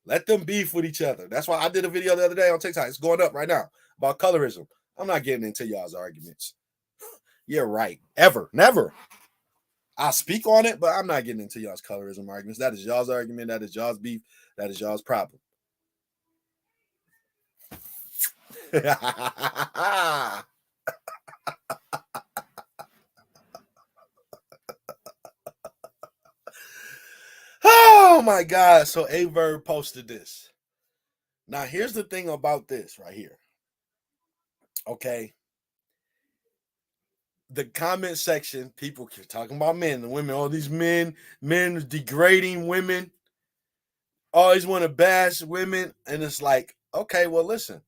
Speaker 1: Let them beef with each other. That's why I did a video the other day on TikTok. It's going up right now about colorism. I'm not getting into y'all's arguments. You're right. Ever. Never. I speak on it, but I'm not getting into y'all's colorism arguments. That is y'all's argument. That is y'all's beef. That is y'all's problem. Oh my God. So Averb posted this. Now, here's the thing about this right here. Okay. The comment section, people keep talking about men, the women, all these men degrading women, always want to bash women. And it's like, okay, well, listen.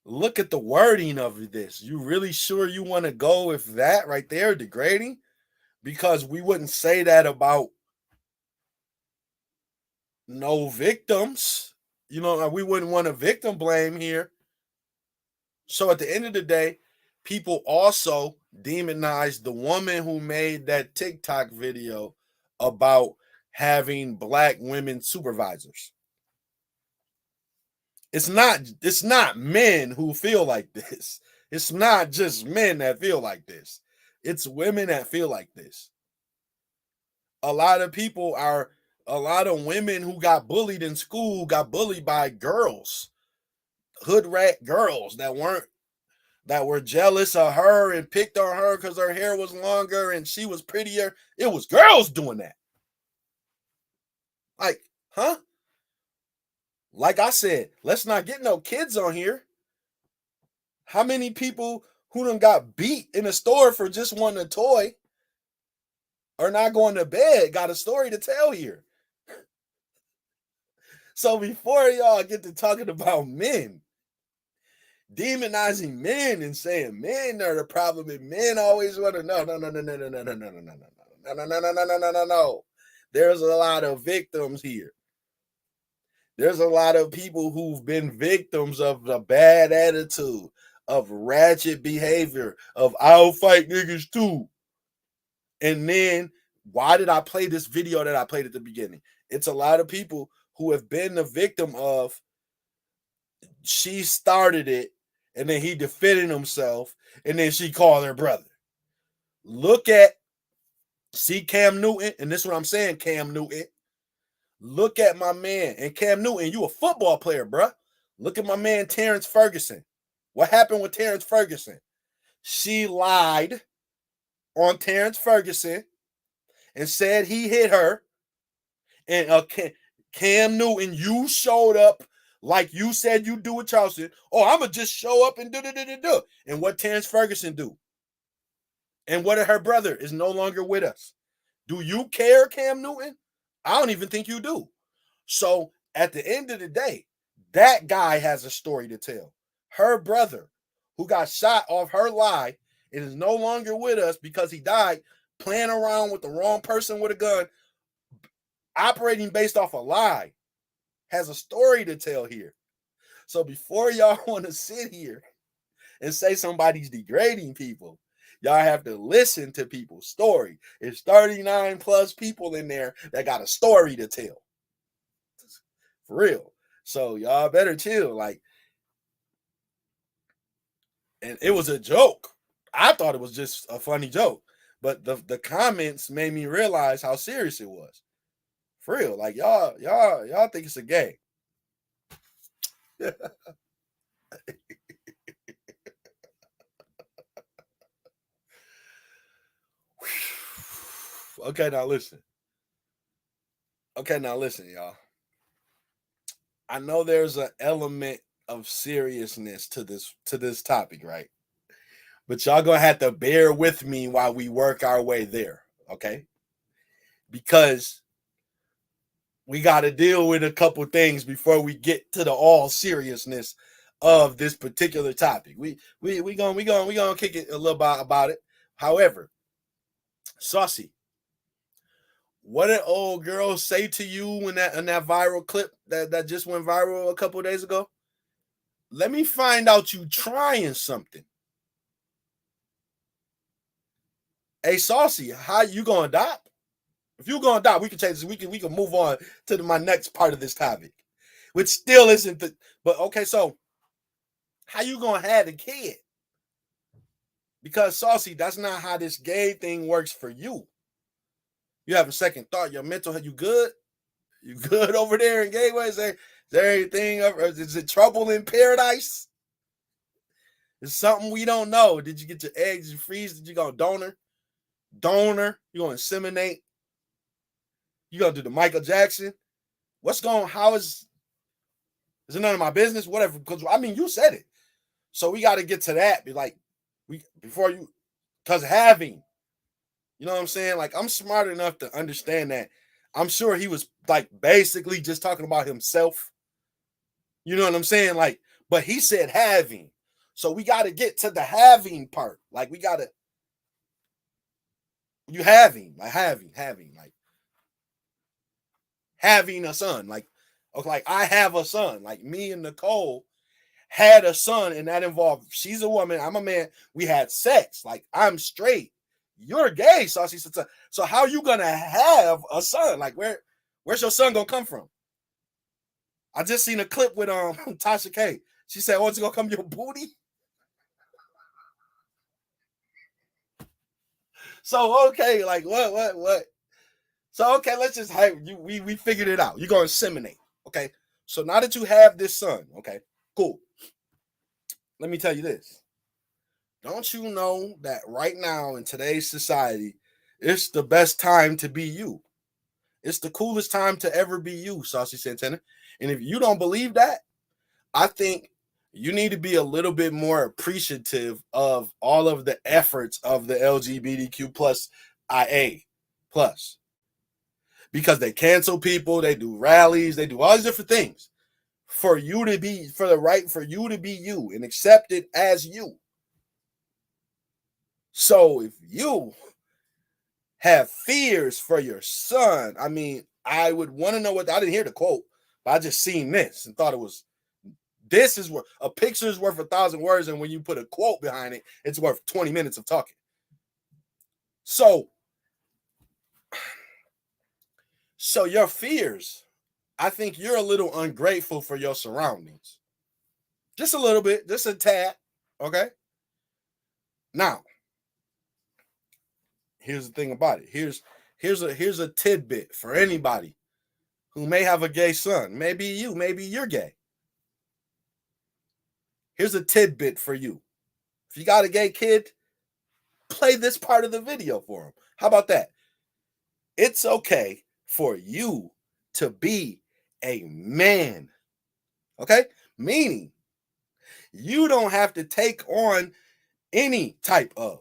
Speaker 1: Look at the wording of this. You really sure you want to go with that right there, degrading? Because we wouldn't say that about no victims. You know, we wouldn't want a victim blame here. So at the end of the day, people also demonize the woman who made that TikTok video about having black women supervisors. It's not men who feel like this. It's not just men that feel like this. It's women that feel like this. A lot of women who got bullied in school got bullied by girls, hood rat girls that were jealous of her and picked on her because her hair was longer and she was prettier. It was girls doing that. Like, huh? Like I said, let's not get no kids on here. How many people who done got beat in a store for just wanting a toy or not going to bed got a story to tell here? So before y'all get to talking about men, demonizing men and saying men are the problem and men always want to no. There's a lot of victims here. There's a lot of people who've been victims of the bad attitude, of ratchet behavior, of I'll fight niggas too. And then why did I play this video that I played at the beginning? It's a lot of people who have been the victim of she started it and then he defended himself and then she called her brother. See Cam Newton, and this is what I'm saying, Cam Newton. Look at my man. And Cam Newton, you a football player, bruh. Look at my man, Terrence Ferguson. What happened with Terrence Ferguson? She lied on Terrence Ferguson and said he hit her. And Cam Newton, you showed up like you said you do with Charleston. Oh, I'm going to just show up and do. And what Terrence Ferguson do? And what her brother is no longer with us. Do you care, Cam Newton? I don't even think you do. So at the end of the day, that guy has a story to tell. Her brother, who got shot off her lie and is no longer with us because he died playing around with the wrong person with a gun, operating based off a lie, has a story to tell here. So before y'all want to sit here and say somebody's degrading people, y'all have to listen to people's story. It's 39 plus people in there that got a story to tell. For real. So y'all better chill. Like, and it was a joke. I thought it was just a funny joke. But the comments made me realize how serious it was. For real. Like y'all think it's a game. Okay, now listen, y'all. I know there's an element of seriousness to this topic, right? But y'all gonna have to bear with me while we work our way there, okay? Because we got to deal with a couple things before we get to the all seriousness of this particular topic. We gonna kick it a little bit about it. However, Saucy, what did old girl say to you in that viral clip that just went viral a couple of days ago? Let me find out you trying something. Hey, Saucy, how you gonna adopt? If you're gonna adopt, we can change this. We can move on to my next part of this topic, which still isn't but okay, so how you gonna have a kid? Because Saucy, that's not how this gay thing works for you. You have a second thought, your mental health, you good? You good over there in Gateway? Is there anything? Is it trouble in paradise? It's something we don't know. Did you get your eggs? Did you freeze? Did you go donor? You gonna inseminate? You gonna do the Michael Jackson? What's going? How is it none of my business? Whatever. Because I mean, you said it. So we got to get to that. Be like, because having, you know what I'm saying? Like, I'm smart enough to understand that. I'm sure he was like basically just talking about himself. You know what I'm saying? Like, but he said having. So we got to get to the having part. Like, we got to, you having a son. Like I have a son. Like, me and Nicole had a son, and that involved, she's a woman, I'm a man. We had sex. Like, I'm straight. You're gay, Saucy. So how you gonna have a son? Like, where's your son gonna come from? I just seen a clip with Tasha K. She said, "Oh, it's gonna come your booty." So okay, like what? So okay, let's just we figured it out. You're gonna inseminate. Okay. So now that you have this son, okay, cool. Let me tell you this. Don't you know that right now in today's society, it's the best time to be you? It's the coolest time to ever be you, Saucy Santana. And if you don't believe that, I think you need to be a little bit more appreciative of all of the efforts of the LGBTQ plus IA plus. Because they cancel people, they do rallies, they do all these different things for you to be, for you to be you and accepted as you. So if you have fears for your son, I mean, I would want to know what, I didn't hear the quote, but I just seen this and thought it was, this is what a picture is worth 1,000 words. And when you put a quote behind it, it's worth 20 minutes of talking. So your fears, I think you're a little ungrateful for your surroundings. Just a little bit, just a tad. Okay. Now, here's the thing about it. Here's a tidbit for anybody who may have a gay son. Maybe you're gay. Here's a tidbit for you. If you got a gay kid, play this part of the video for him. How about that? It's okay for you to be a man. Okay? Meaning, you don't have to take on any type of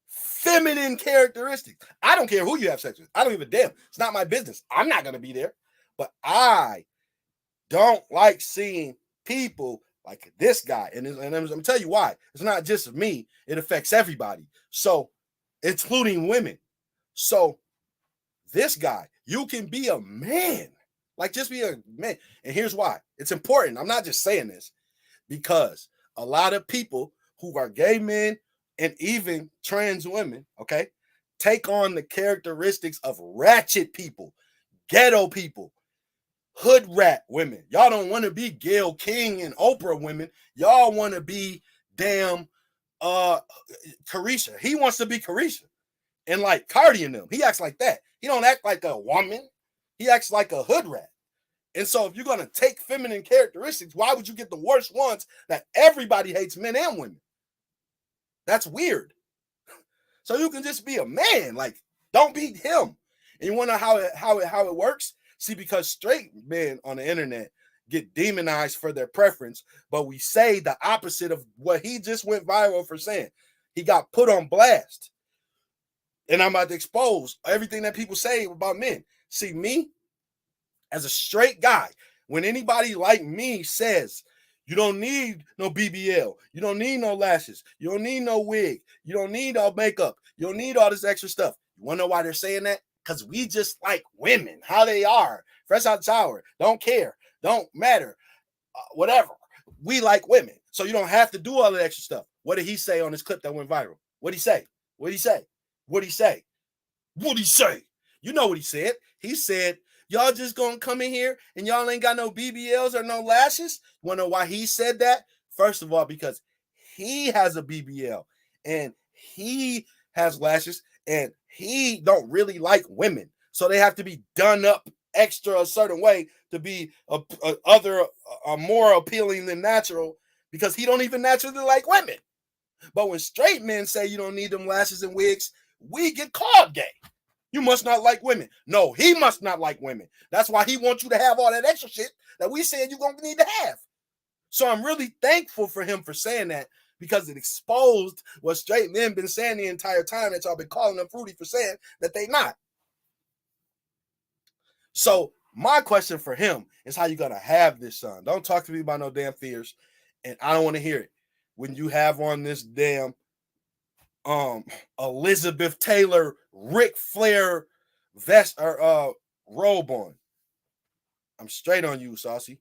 Speaker 1: feminine characteristics. I don't care who you have sex with. I don't give a damn. It's not my business. I'm not going to be there. But I don't like seeing people like this guy. And I'm going to tell you why. It's not just me. It affects everybody. So, including women. So, this guy, you can be a man. Like, just be a man. And here's why. It's important. I'm not just saying this. Because a lot of people who are gay men and even trans women, okay, take on the characteristics of ratchet people, ghetto people, hood rat women. Y'all don't want to be Gayle King and Oprah women. Y'all want to be damn Carisha. He wants to be Carisha. And like Cardi and them. He acts like that. He don't act like a woman. He acts like a hood rat. And so if you're going to take feminine characteristics, why would you get the worst ones that everybody hates, men and women? That's weird. So you can just be a man. Like, don't be him. And you want to know how it works? See, because straight men on the internet get demonized for their preference, but we say the opposite of what he just went viral for saying. He got put on blast. And I'm about to expose everything that people say about men. See, me, as a straight guy, when anybody like me says, you don't need no BBL, you don't need no lashes, you don't need no wig, you don't need all makeup, you don't need all this extra stuff. You want to know why they're saying that? Because we just like women, how they are, fresh out the shower, don't care, don't matter, whatever. We like women. So you don't have to do all the extra stuff. What did he say on this clip that went viral? What'd he say? What'd he say? What'd he say? What'd he say? You know what he said. He said, y'all just gonna come in here and y'all ain't got no BBLs or no lashes? You wanna know why he said that? First of all, because he has a BBL and he has lashes and he don't really like women. So they have to be done up extra a certain way to be more appealing than natural because he don't even naturally like women. But when straight men say you don't need them lashes and wigs, we get called gay. You must not like women. No, he must not like women. That's why he wants you to have all that extra shit that we said you're going to need to have. So I'm really thankful for him for saying that because it exposed what straight men been saying the entire time that y'all been calling them fruity for saying that they not. So my question for him is how you going to have this son. Don't talk to me about no damn fears, and I don't want to hear it. When you have on this damn Elizabeth Taylor Ric Flair vest or robe on. I'm straight on you, Saucy.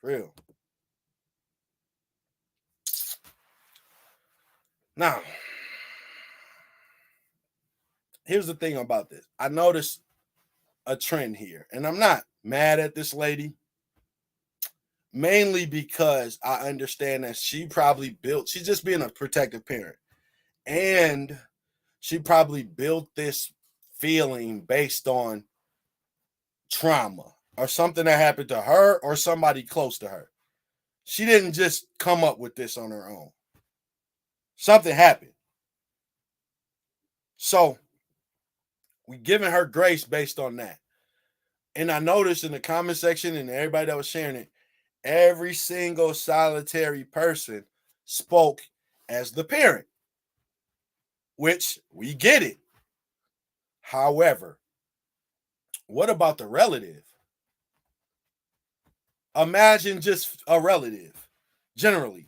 Speaker 1: Real. Now, here's the thing about this. I noticed a trend here, and I'm not mad at this lady, mainly because I understand that she's just being a protective parent, and she probably built this feeling based on trauma or something that happened to her or somebody close to her. She didn't just come up with this on her own. Something happened. So we giving her grace based on that. And I noticed in the comment section and everybody that was sharing it, every single solitary person spoke as the parent, which we get it. However, what about the relative? Imagine just a relative, generally.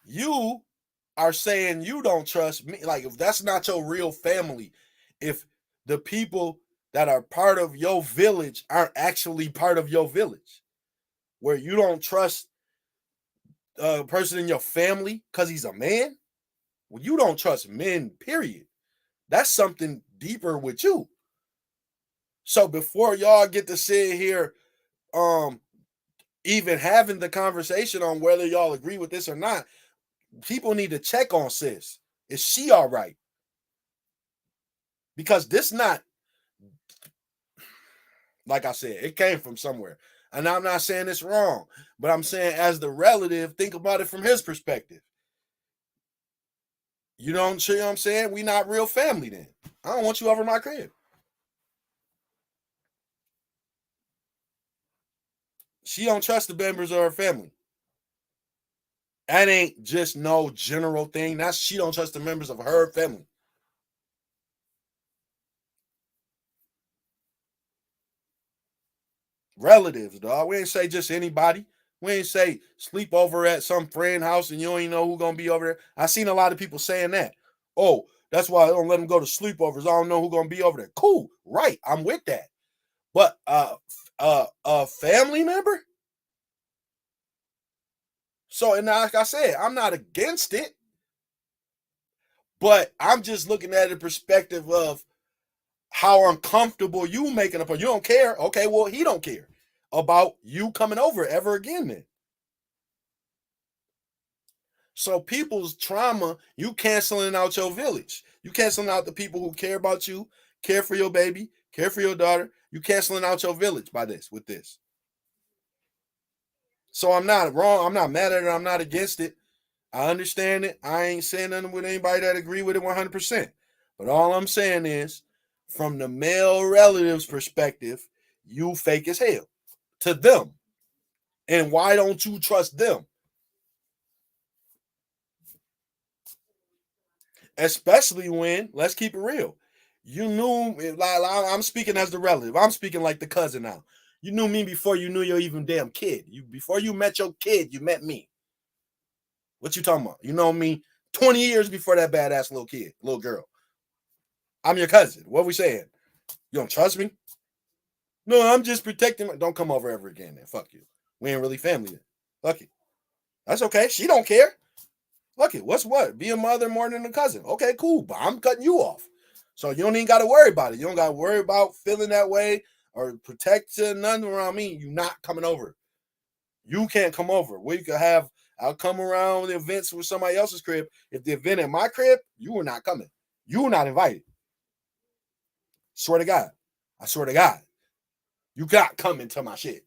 Speaker 1: You are saying you don't trust me. Like, if that's not your real family, if the people that are part of your village aren't actually part of your village, where you don't trust a person in your family because he's a man, well, you don't trust men, period. That's something deeper with you. So before y'all get to sit here, even having the conversation on whether y'all agree with this or not, people need to check on sis. Is she all right? Because this not, like I said, it came from somewhere. And I'm not saying it's wrong, but I'm saying as the relative, think about it from his perspective. You know what I'm saying? We not real family then. I don't want you over my crib. She don't trust the members of her family. That ain't just no general thing. That's she don't trust the members of her family. Relatives, dog. We ain't say just anybody. We ain't say sleep over at some friend house and you don't even know who's gonna be over there. I seen a lot of people saying that. Oh, that's why I don't let them go to sleepovers. I don't know who's gonna be over there. Cool, right? I'm with that. But a family member. So, and like I said, I'm not against it, but I'm just looking at the perspective of how uncomfortable you making up. You don't care. Okay, well, he don't care about you coming over ever again then. So people's trauma, you canceling out your village. You canceling out the people who care about you, care for your baby, care for your daughter. You canceling out your village by this, with this. So I'm not wrong. I'm not mad at it. I'm not against it. I understand it. I ain't saying nothing with anybody that agree with it 100%. But all I'm saying is, from the male relative's perspective, you fake as hell to them. And why don't you trust them? Especially when, let's keep it real, you knew, like, I'm speaking as the relative. I'm speaking like the cousin now. You knew me before you knew your even damn kid. Before you met your kid, you met me. What you talking about? You know me 20 years before that badass little girl. I'm your cousin. What are we saying? You don't trust me? No, I'm just protecting. Don't come over ever again then. Fuck you. We ain't really family then. Fuck it. That's okay. She don't care. Fuck it. What's what? Be a mother more than a cousin. Okay, cool. But I'm cutting you off. So you don't even got to worry about it. You don't got to worry about feeling that way or protecting nothing around me. You not coming over. You can't come over. We could have, I'll come around the events with somebody else's crib. If the event at my crib, you are not coming. You are not invited. Swear to God. I swear to God, you got come into my shit.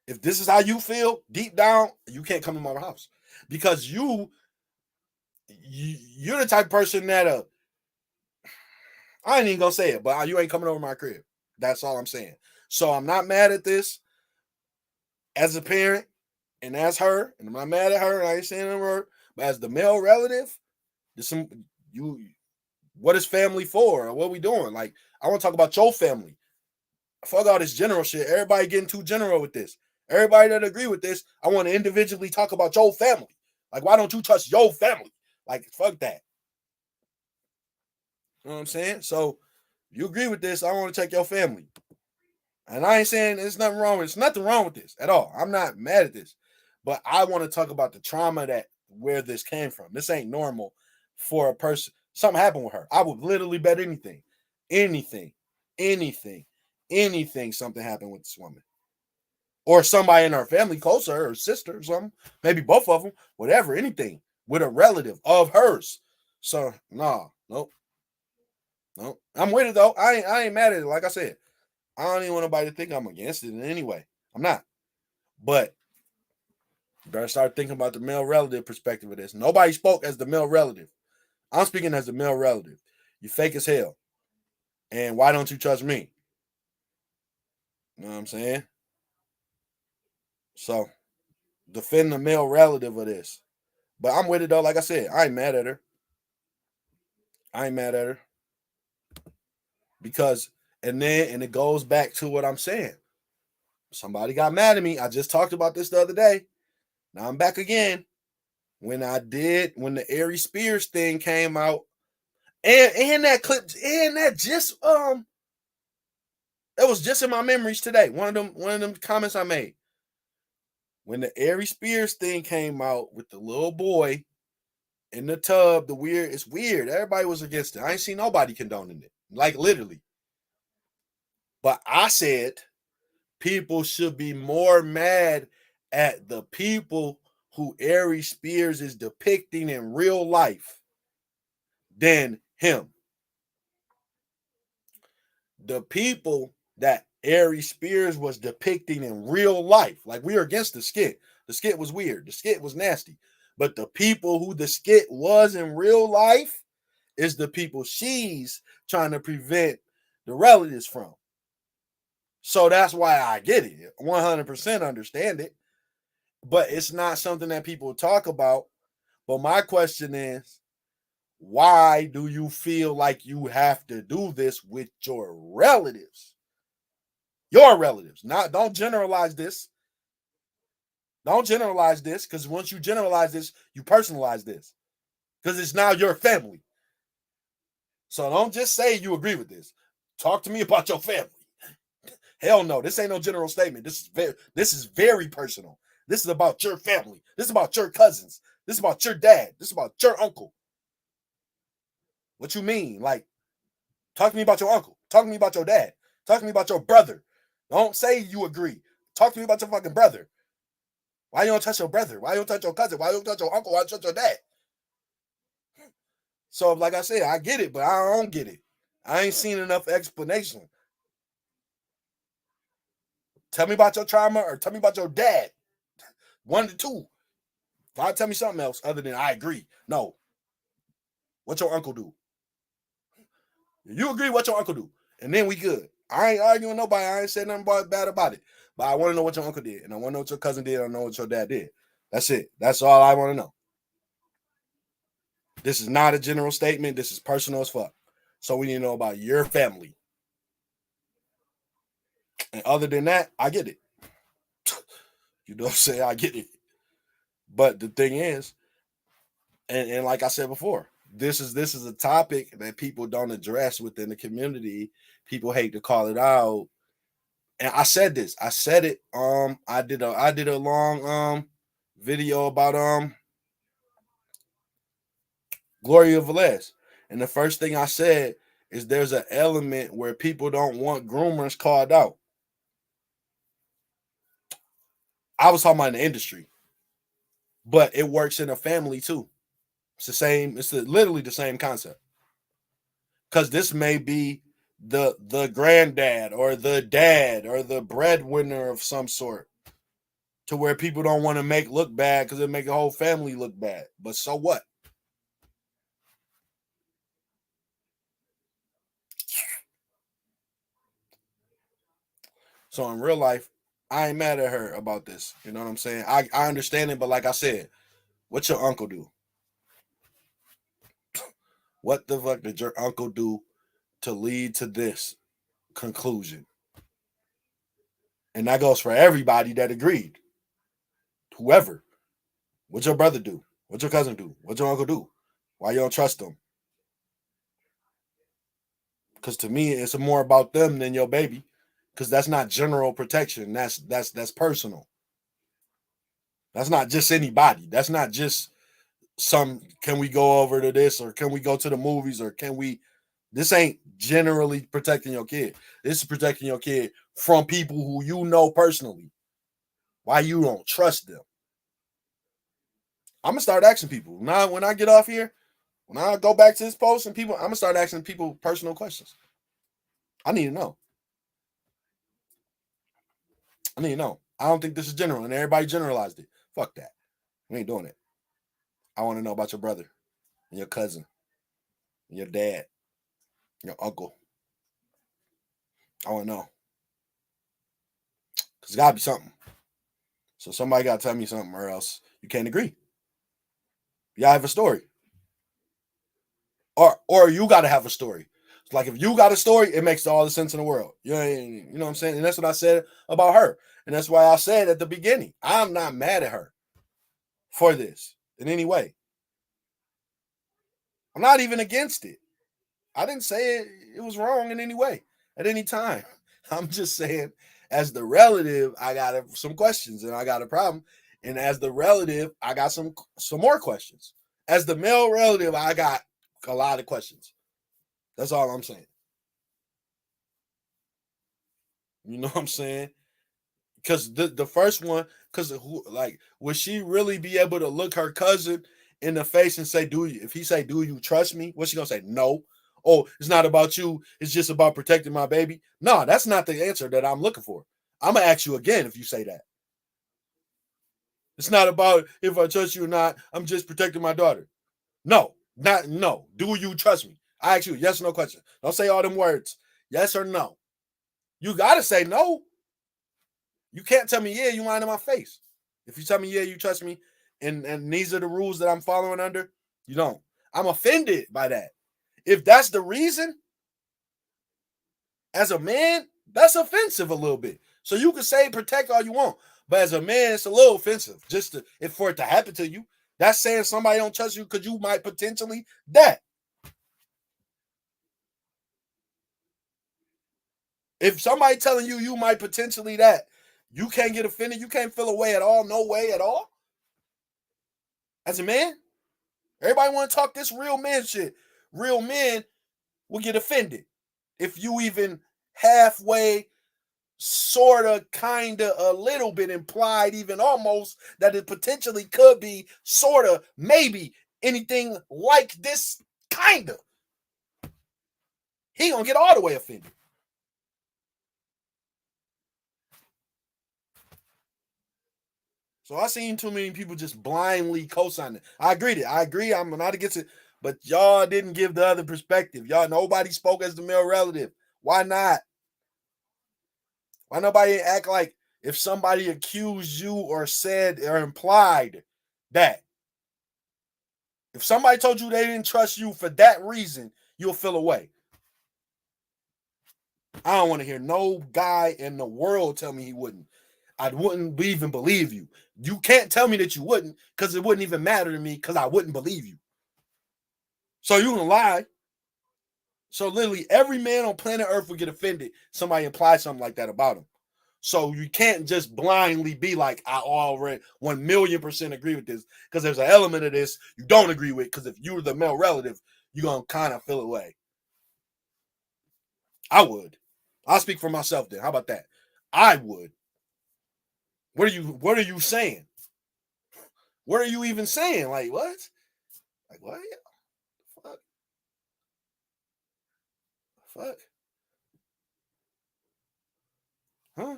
Speaker 1: If this is how you feel deep down, you can't come to my house because you're the type of person that I ain't even gonna say it, but you ain't coming over my crib. That's all I'm saying. So I'm not mad at this as a parent and as her, and I'm not mad at her. I ain't saying a word, but as the male relative, what is family for? Or what we doing? Like, I want to talk about your family. Fuck all this general shit. Everybody getting too general with this. Everybody that agree with this, I want to individually talk about your family. Like, why don't you touch your family? Like, fuck that. You know what I'm saying? So, you agree with this, I want to check your family. And I ain't saying there's nothing wrong with this. Nothing wrong with this at all. I'm not mad at this. But I want to talk about the trauma where this came from. This ain't normal for a person. Something happened with her. I would literally bet anything, something happened with this woman. Or somebody in her family, close to her, or sister or something. Maybe both of them, whatever, anything. With a relative of hers. So, nope. I'm with it, though. I ain't mad at it, like I said. I don't even want nobody to think I'm against it in any way. I'm not. But you better start thinking about the male relative perspective of this. Nobody spoke as the male relative. I'm speaking as the male relative. You fake as hell. And why don't you trust me? You know what I'm saying? So, defend the male relative of this. But I'm with it, though. Like I said, I ain't mad at her. Because, and it goes back to what I'm saying. Somebody got mad at me. I just talked about this the other day. Now I'm back again. When the Aries Spears thing came out, and that clip, and that just it was just in my memories today. One of them comments I made. When the Aries Spears thing came out with the little boy in the tub, it's weird. Everybody was against it. I ain't seen nobody condoning it. Like, literally. But I said people should be more mad at the people who Aries Spears is depicting in real life than him. The people that Aries Spears was depicting in real life, like, we are against the skit. The skit was weird. The skit was nasty. But the people who the skit was in real life is the people she's trying to prevent the relatives from. So that's why I get it. 100% understand it. But it's not something that people talk about. But my question is, why do you feel like you have to do this with your relatives? Your relatives. Don't generalize this. Don't generalize this, because once you generalize this, you personalize this. Because it's now your family. So don't just say you agree with this. Talk to me about your family. Hell no, this ain't no general statement. This is very personal. This is about your family. This is about your cousins. This is about your dad. This is about your uncle. What you mean? Like, talk to me about your uncle. Talk to me about your dad. Talk to me about your brother. Don't say you agree. Talk to me about your fucking brother. Why you don't touch your brother? Why you don't touch your cousin? Why you don't touch your uncle? Why you don't touch your dad? So, like I said, I get it, but I don't get it. I ain't seen enough explanation. Tell me about your trauma, or tell me about your dad. One of the two. Try to tell me something else other than I agree. No. What your uncle do? You agree what your uncle do, and then we good. I ain't arguing with nobody. I ain't saying nothing bad about it. But I want to know what your uncle did, and I want to know what your cousin did. I know what your dad did. That's it. That's all I want to know. This is not a general statement. This is personal as fuck. So we need to know about your family. And other than that, I get it. You know what I'm saying? I get it. But the thing is, and like I said before, this is a topic that people don't address within the community. People hate to call it out. And I said this. I said it. I did a long video about Gloria Velez. And the first thing I said is there's an element where people don't want groomers called out. I was talking about in the industry, but it works in a family too. It's the same. It's literally the same concept. Because this may be the granddad or the dad or the breadwinner of some sort, to where people don't want to make look bad because it make a whole family look bad. But so what? So in real life, I ain't mad at her about this. You know what I'm saying? I understand it, but like I said, what your uncle do? What the fuck did your uncle do to lead to this conclusion? And that goes for everybody that agreed. Whoever. What your brother do? What your cousin do? What your uncle do? Why you don't trust them? Because to me, it's more about them than your baby. Because that's not general protection. That's personal. That's not just anybody. That's not just some, can we go over to this, or can we go to the movies, or can we, this ain't generally protecting your kid. This is protecting your kid from people who you know personally. Why you don't trust them? I'm gonna start asking people now. When I get off here, when I go back to this post and people, I'm gonna start asking people personal questions. I need to know. I need to know. I don't think this is general, and everybody generalized it. Fuck that. We ain't doing it. I want to know about your brother and your cousin and your dad, your uncle. I want to know. Because it's got to be something. So somebody got to tell me something, or else you can't agree. You have a story. Or you got to have a story. It's like if you got a story, it makes all the sense in the world. You know what I'm saying? And that's what I said about her. And that's why I said at the beginning, I'm not mad at her for this in any way. I'm not even against it. I didn't say it was wrong in any way at any time. I'm just saying, as the relative, I got some questions and I got a problem. And as the relative, I got some more questions. As the male relative, I got a lot of questions. That's all I'm saying. You know what I'm saying? Because the first one, because like, would she really be able to look her cousin in the face and say, if he say, do you trust me? What's she gonna say? No. Oh, it's not about you. It's just about protecting my baby. No, that's not the answer that I'm looking for. I'm gonna ask you again if you say that. It's not about if I trust you or not. I'm just protecting my daughter. No. Do you trust me? I ask you yes or no question. Don't say all them words. Yes or no. You gotta say no. You can't tell me, yeah, you lying in my face. If you tell me, yeah, you trust me, and these are the rules that I'm following under, you don't. I'm offended by that. If that's the reason, as a man, that's offensive a little bit. So you can say protect all you want, but as a man, it's a little offensive. If for it to happen to you, that's saying somebody don't trust you because you might potentially that. If somebody telling you might potentially that, you can't get offended. You can't feel a way at all. No way at all. As a man, everybody want to talk this real man shit. Real men will get offended if you even halfway, sort of, kind of, a little bit implied, even almost, that it potentially could be, sort of, maybe anything like this, kind of. He gonna get all the way offended. So I seen too many people just blindly co-signing. I agree. I'm not against it, but y'all didn't give the other perspective. Nobody spoke as the male relative. Why not? Why nobody act like if somebody accused you or said or implied that? If somebody told you they didn't trust you for that reason, you'll feel away. I don't want to hear no guy in the world tell me he wouldn't. I wouldn't even believe you. You can't tell me that you wouldn't, because it wouldn't even matter to me, because I wouldn't believe you. So you can lie. So literally every man on planet Earth would get offended. Somebody implies something like that about him. So you can't just blindly be like, I already 1,000,000% agree with this, because there's an element of this you don't agree with, because if you're the male relative, you're going to kind of feel away. I would. I'll speak for myself then. How about that? I would. What are you saying? What are you even saying? Like what? Like what? Fuck. Huh?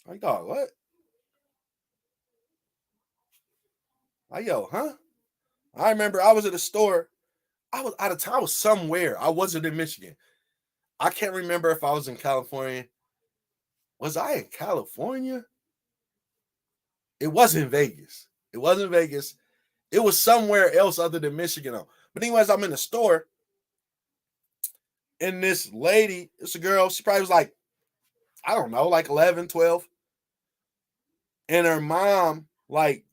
Speaker 1: Like, dog, what? Like, yo, huh? I remember I was at a store. I was out of town. I was somewhere. I wasn't in Michigan. I can't remember if I was in California. Was I in California? It wasn't Vegas. It wasn't Vegas. It was somewhere else other than Michigan. But anyways, I'm in the store. And this lady, it's a girl, she probably was like, I don't know, like 11, 12. And her mom, like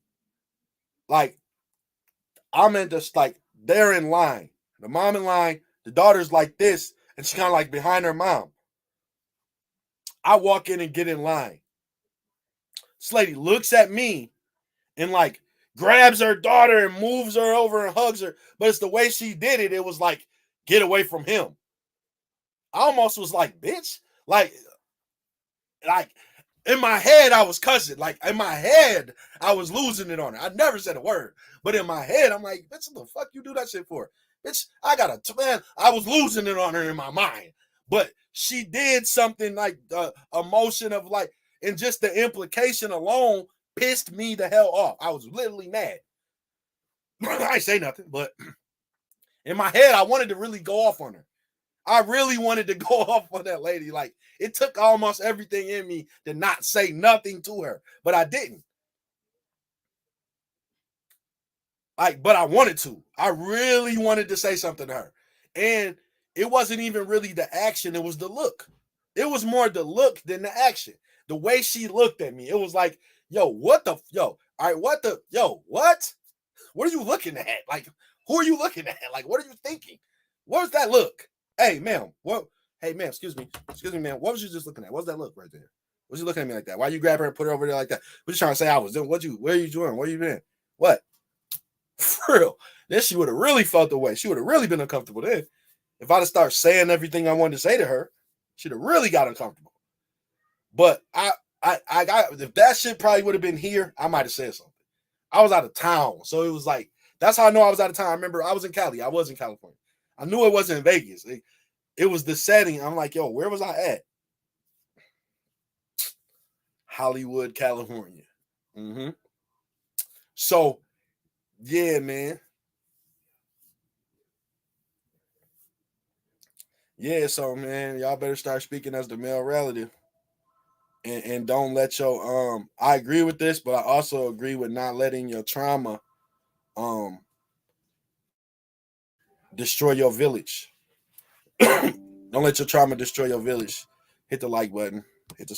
Speaker 1: I'm in just like, they're in line. The mom in line, the daughter's like this, and she's kind of like behind her mom. I walk in and get in line. This lady looks at me and like grabs her daughter and moves her over and hugs her. But it's the way she did it. It was like, get away from him. I almost was like, bitch. Like in my head, I was cussing. Like in my head, I was losing it on her. I never said a word. But in my head, I'm like, bitch, what the fuck you do that shit for? Bitch, I was losing it on her in my mind. But she did something like the emotion of like, and just the implication alone pissed me the hell off. I was literally mad. I ain't say nothing, but in my head, I wanted to really go off on her. I really wanted to go off on that lady. Like, it took almost everything in me to not say nothing to her, but I didn't. Like, but I wanted to. I really wanted to say something to her. And it wasn't even really the action, it was the look. It was more the look than the action. The way she looked at me, it was like, yo, what? All right, what? What are you looking at? Like, who are you looking at? Like, what are you thinking? What's that look? Hey, ma'am, what? Hey, ma'am, excuse me, ma'am. What was you just looking at? What's that look right there? Was you looking at me like that? Why you grab her and put her over there like that? What you trying to say I was doing? Where are you doing? Where you been? What? For real. Then she would have really felt the way. She would have really been uncomfortable then. If I'd have started saying everything I wanted to say to her, she'd have really got uncomfortable. But I got, if that shit probably would have been here, I might have said something. I was out of town. So it was like, that's how I know I was out of town. I remember I was in Cali. I was in California. I knew it wasn't in Vegas. It was the setting. I'm like, yo, where was I at? Hollywood, California. Mm-hmm. So, yeah, man. Yeah, so, man, y'all better start speaking as the male relative. And don't let your, I agree with this, but I also agree with not letting your trauma destroy your village. Don't let your trauma destroy your village. Hit the like button. Hit the